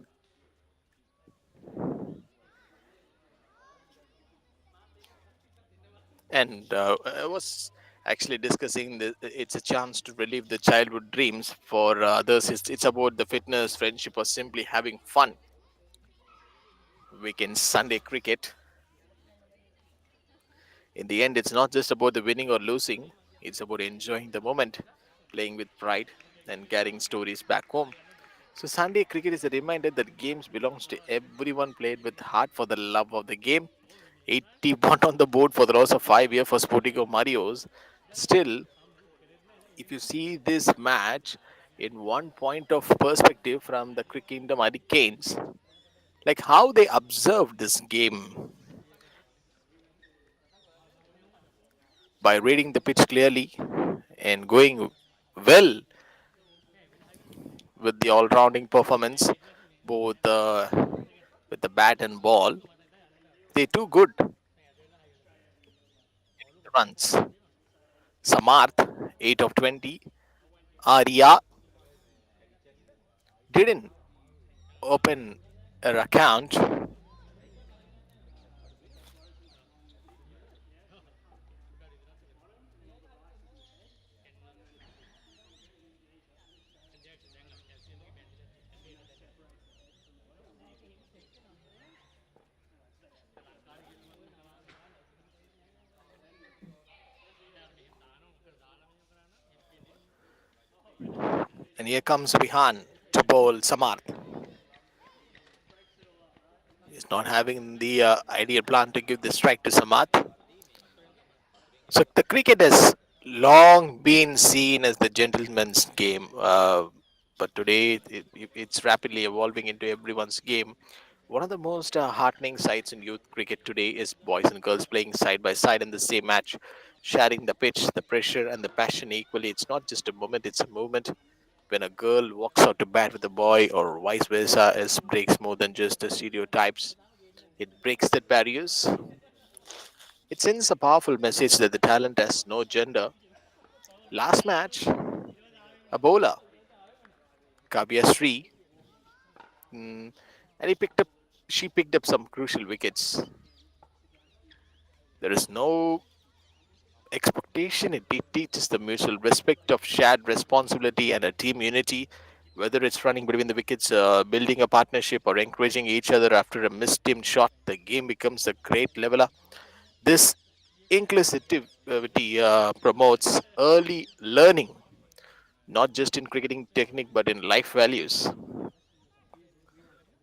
And I was actually discussing it's a chance to relive the childhood dreams. For others, it's about the fitness, friendship, or simply having fun. Weekend Sunday cricket. In the end, it's not just about the winning or losing, it's about enjoying the moment, playing with pride, and carrying stories back home. So, Sunday cricket is a reminder that games belongs to everyone played with heart for the love of the game. 81 on the board for the loss of 5 here for Sportico Marios. Still, if you see this match in one point of perspective from the CricKingdom Hurricanes, like how they observed this game by reading the pitch clearly and going well with the all-rounding performance, both with the bat and ball. They do good runs. Samarth, 8 of 20. Arya didn't open her account, and here comes Bihan to bowl Samarth. He's not having the ideal plan to give the strike to Samarth. So the cricket has long been seen as the gentleman's game, but today it's rapidly evolving into everyone's game. One of the most heartening sights in youth cricket today is boys and girls playing side by side in the same match, sharing the pitch, the pressure, and the passion equally. It's not just a moment; it's a movement. When a girl walks out to bat with a boy, or vice versa, it breaks more than just the stereotypes. It breaks the barriers. It sends a powerful message that the talent has no gender. Last match, a bowler, Kavya Sri, and she picked up some crucial wickets. There is no expectation. It teaches the mutual respect of shared responsibility and a team unity. Whether it's running between the wickets, building a partnership, or encouraging each other after a mistimed shot, the game becomes a great leveler. This inclusivity promotes early learning, not just in cricketing technique but in life values.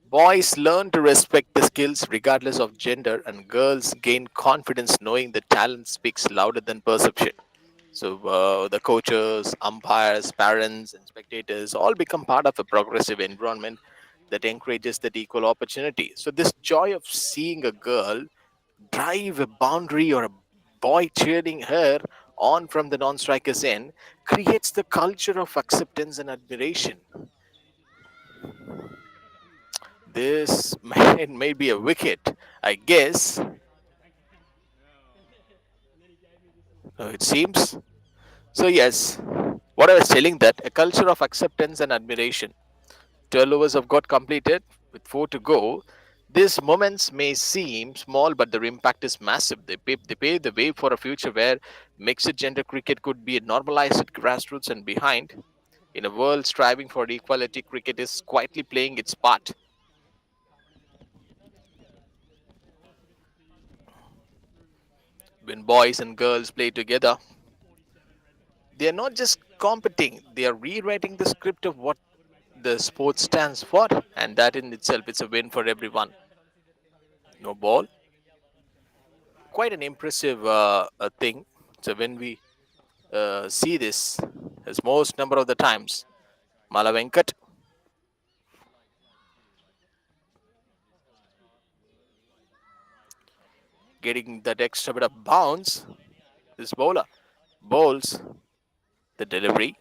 Boys learn to respect the skills regardless of gender, and girls gain confidence knowing that talent speaks louder than perception. So, the coaches, umpires, parents, and spectators all become part of a progressive environment that encourages that equal opportunity. So, this joy of seeing a girl drive a boundary or a boy cheering her on from the non striker's end creates the culture of acceptance and admiration. This may be a wicket, I guess. It seems. So, yes, what I was telling that a culture of acceptance and admiration. 12 overs have got completed with 4 to go. These moments may seem small, but their impact is massive. They pave the way for a future where mixed gender cricket could be normalized at grassroots and behind. In a world striving for equality, cricket is quietly playing its part. When boys and girls play together, they are not just competing, they are rewriting the script of what the sport stands for, and that in itself is a win for everyone. No ball, quite an impressive thing. So when we see this, as most number of the times, Malavenkat getting that extra bit of bounce. This bowler bowls the delivery.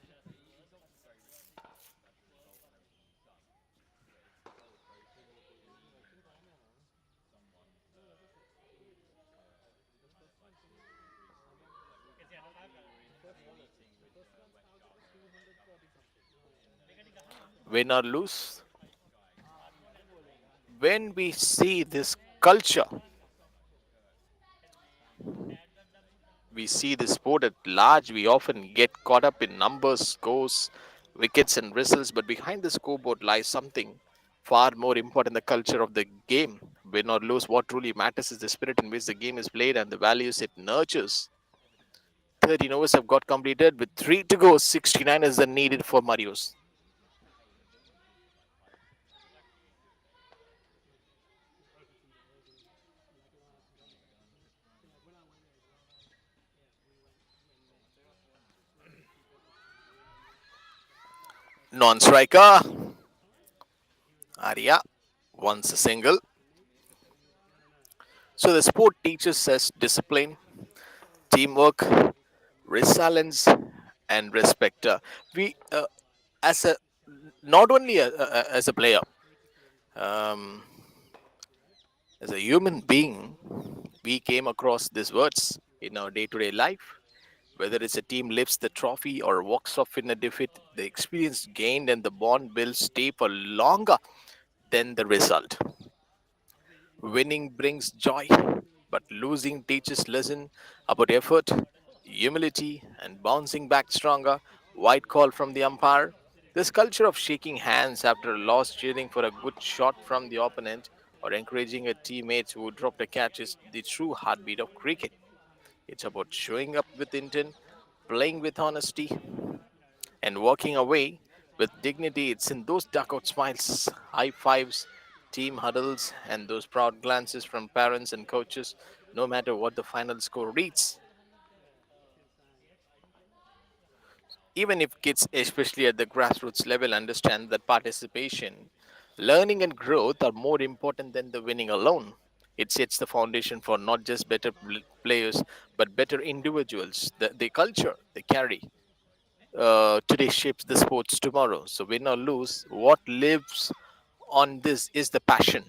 Win or lose, when we see this culture, we see the sport at large, we often get caught up in numbers, scores, wickets, and results. But behind the scoreboard lies something far more important: the culture of the game. Win or lose, what truly matters is the spirit in which the game is played and the values it nurtures. 13 overs have got completed with 3 to go. 69 is the needed for Marios. Non striker, Arya wants a single. So the sport teaches us discipline, teamwork, resilience, and respect. We, as a not only as a player, um, as a human being, we came across these words in our day-to-day life. Whether it's a team lifts the trophy or walks off in a defeat, the experience gained and the bond builds stay for longer than the result. Winning brings joy, but losing teaches lesson about effort, humility, and bouncing back stronger. White call from the umpire. This culture of shaking hands after a loss, cheering for a good shot from the opponent, or encouraging a teammate who dropped a catch is the true heartbeat of cricket. It's about showing up with intent, playing with honesty, and walking away with dignity. It's in those dugout smiles, high fives, team huddles, and those proud glances from parents and coaches, no matter what the final score reads. Even if kids, especially at the grassroots level, understand that participation, learning, and growth are more important than the winning alone. It sets the foundation for not just better players, but better individuals. The culture they carry today shapes the sports tomorrow. So, win or lose, what lives on this is the passion.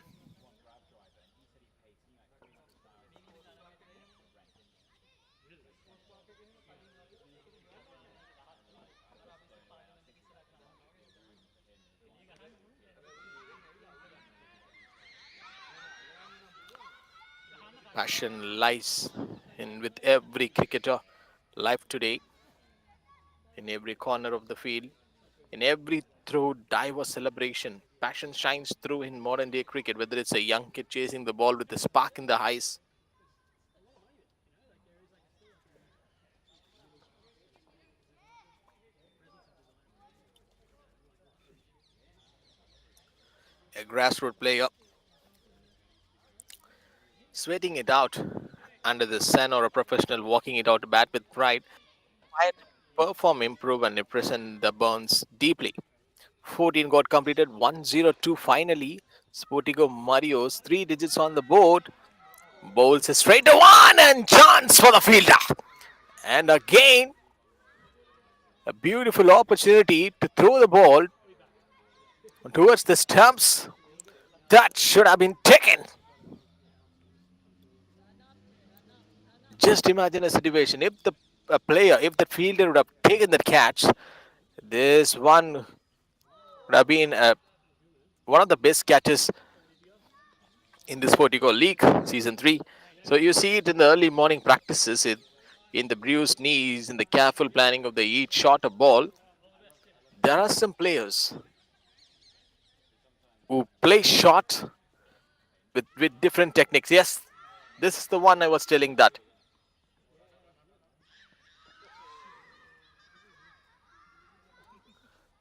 Passion lies in with every cricketer live today, in every corner of the field, in every throw, dive, or celebration. Passion shines through in modern day cricket, whether it's a young kid chasing the ball with a spark in the eyes, a grassroots player sweating it out under the sun, or a professional walking it out to bat with pride. I perform, improve, and represent the burns deeply. 14 got completed, 102 finally. SportyGo Mario's 3 digits on the board. Bowls a straight to one and chance for the fielder. And again, a beautiful opportunity to throw the ball towards the stumps. That should have been taken. Just imagine a situation if the player, if the fielder would have taken that catch, this one would have been one of the best catches in this SportyGo League Season 3. So you see it in the early morning practices, in the bruised knees, in the careful planning of the each shot of ball. There are some players who play shot with different techniques. Yes, this is the one I was telling that.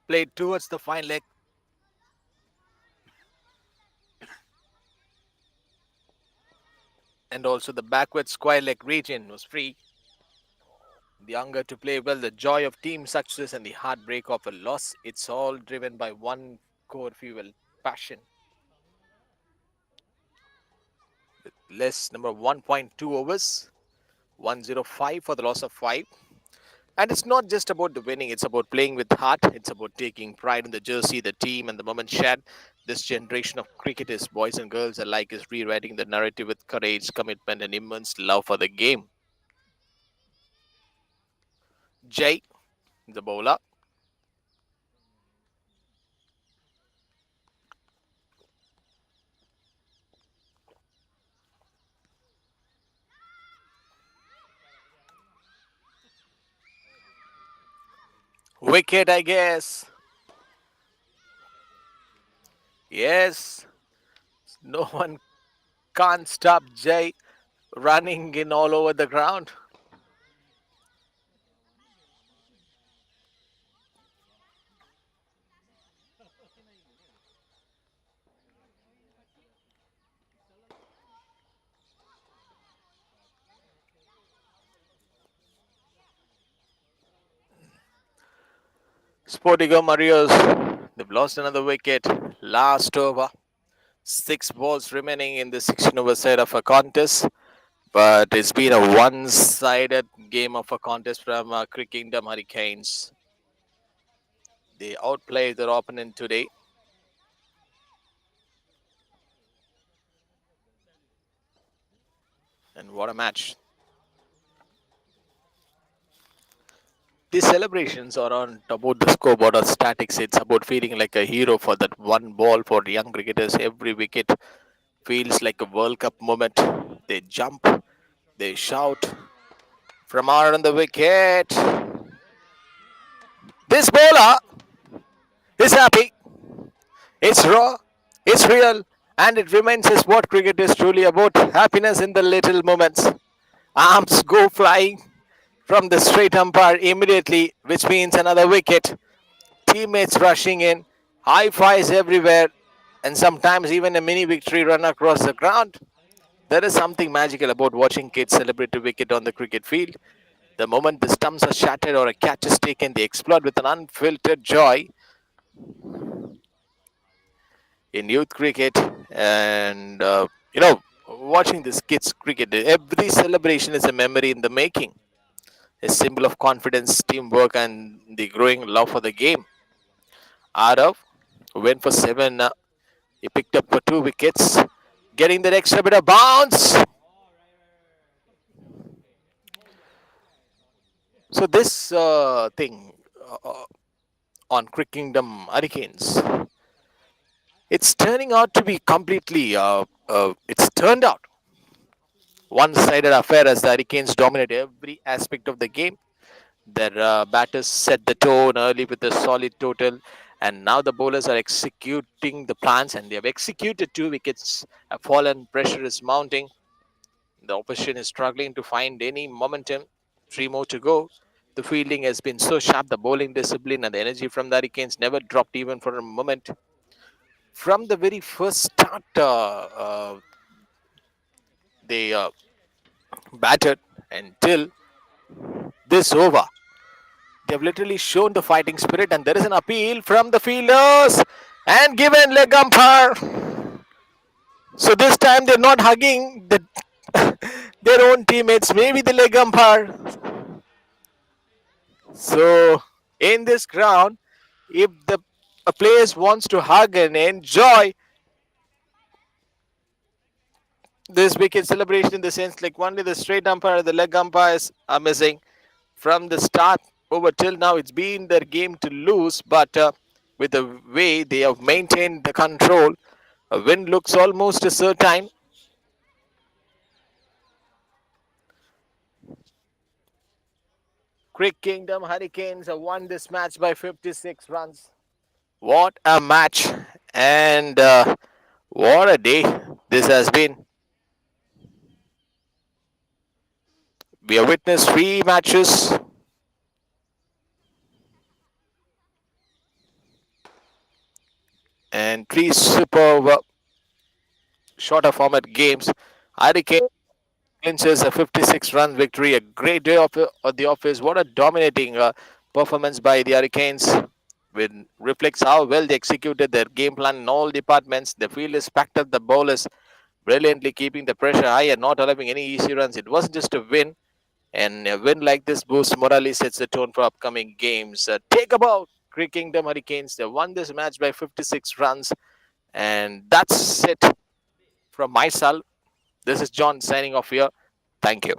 Played towards the fine leg and also the backward square leg region was free. The hunger to play well, the joy of team success, and the heartbreak of a loss, it's all driven by one core fuel: passion. Less number 1.2 overs, 105 for the loss of 5. And it's not just about the winning, it's about playing with heart. It's about taking pride in the jersey, the team, and the moment shared. This generation of cricketers, boys and girls alike, is rewriting the narrative with courage, commitment, and immense love for the game. Jay, the bowler, Wicket, I guess. Yes. No one can't stop Jay running in all over the ground. SportyGo Marios. They've lost another wicket. Last over. 6 balls remaining in the 16 over side of a contest. But it's been a one-sided game of a contest from CricKingdom Hurricanes. They outplayed their opponent today. And what a match. These celebrations are on about the scoreboard or statics. It's about feeling like a hero for that one ball for young cricketers. Every wicket feels like a World Cup moment. They jump, they shout from out on the wicket. This bowler is happy. It's raw, it's real, and it reminds us what cricket is truly about. Happiness in the little moments. Arms go flying from the straight umpire immediately, which means another wicket. Teammates rushing in, high fives everywhere, and sometimes even a mini victory run across the ground. There is something magical about watching kids celebrate a wicket on the cricket field. The moment the stumps are shattered or a catch is taken, they explode with an unfiltered joy. In youth cricket and watching this kids cricket, every celebration is a memory in the making, a symbol of confidence, teamwork, and the growing love for the game. Arav went for 7. He picked up for 2 wickets, getting that extra bit of bounce. So this thing on CricKingdom Hurricanes, it's turning out to be completely. It's turned out one-sided affair as the Hurricanes dominate every aspect of the game. Their batters set the tone early with a solid total, and now the bowlers are executing the plans, and they have executed 2 wickets. Have fallen, pressure is mounting. The opposition is struggling to find any momentum. 3 more to go. The fielding has been so sharp, the bowling discipline and the energy from the Hurricanes never dropped even for a moment. From the very first start, they batted until this over. They've literally shown the fighting spirit, and there is an appeal from the fielders and given leg umpire. So this time they're not hugging their own teammates, maybe the leg umpire. So in this ground, if the players wants to hug and enjoy this wicket celebration, in the sense like only the straight umpire, the leg umpires are missing from the start over till now. It's been their game to lose, but with the way they have maintained the control, a win looks almost a certain. CricKingdom Hurricanes have won this match by 56 runs. What a match, and what a day this has been. We have witnessed 3 matches and 3 superb shorter format games. Hurricane clinches a 56-run victory. A great day of the office. What a dominating performance by the Hurricanes. Which reflects how well they executed their game plan in all departments. The field is packed up, the bowlers brilliantly keeping the pressure high and not allowing any easy runs. It wasn't just a win, and a win like this boosts morale, sets the tone for upcoming games. Take about CricKingdom Hurricanes. They won this match by 56 runs, and that's it from myself. This is John signing off here. Thank you.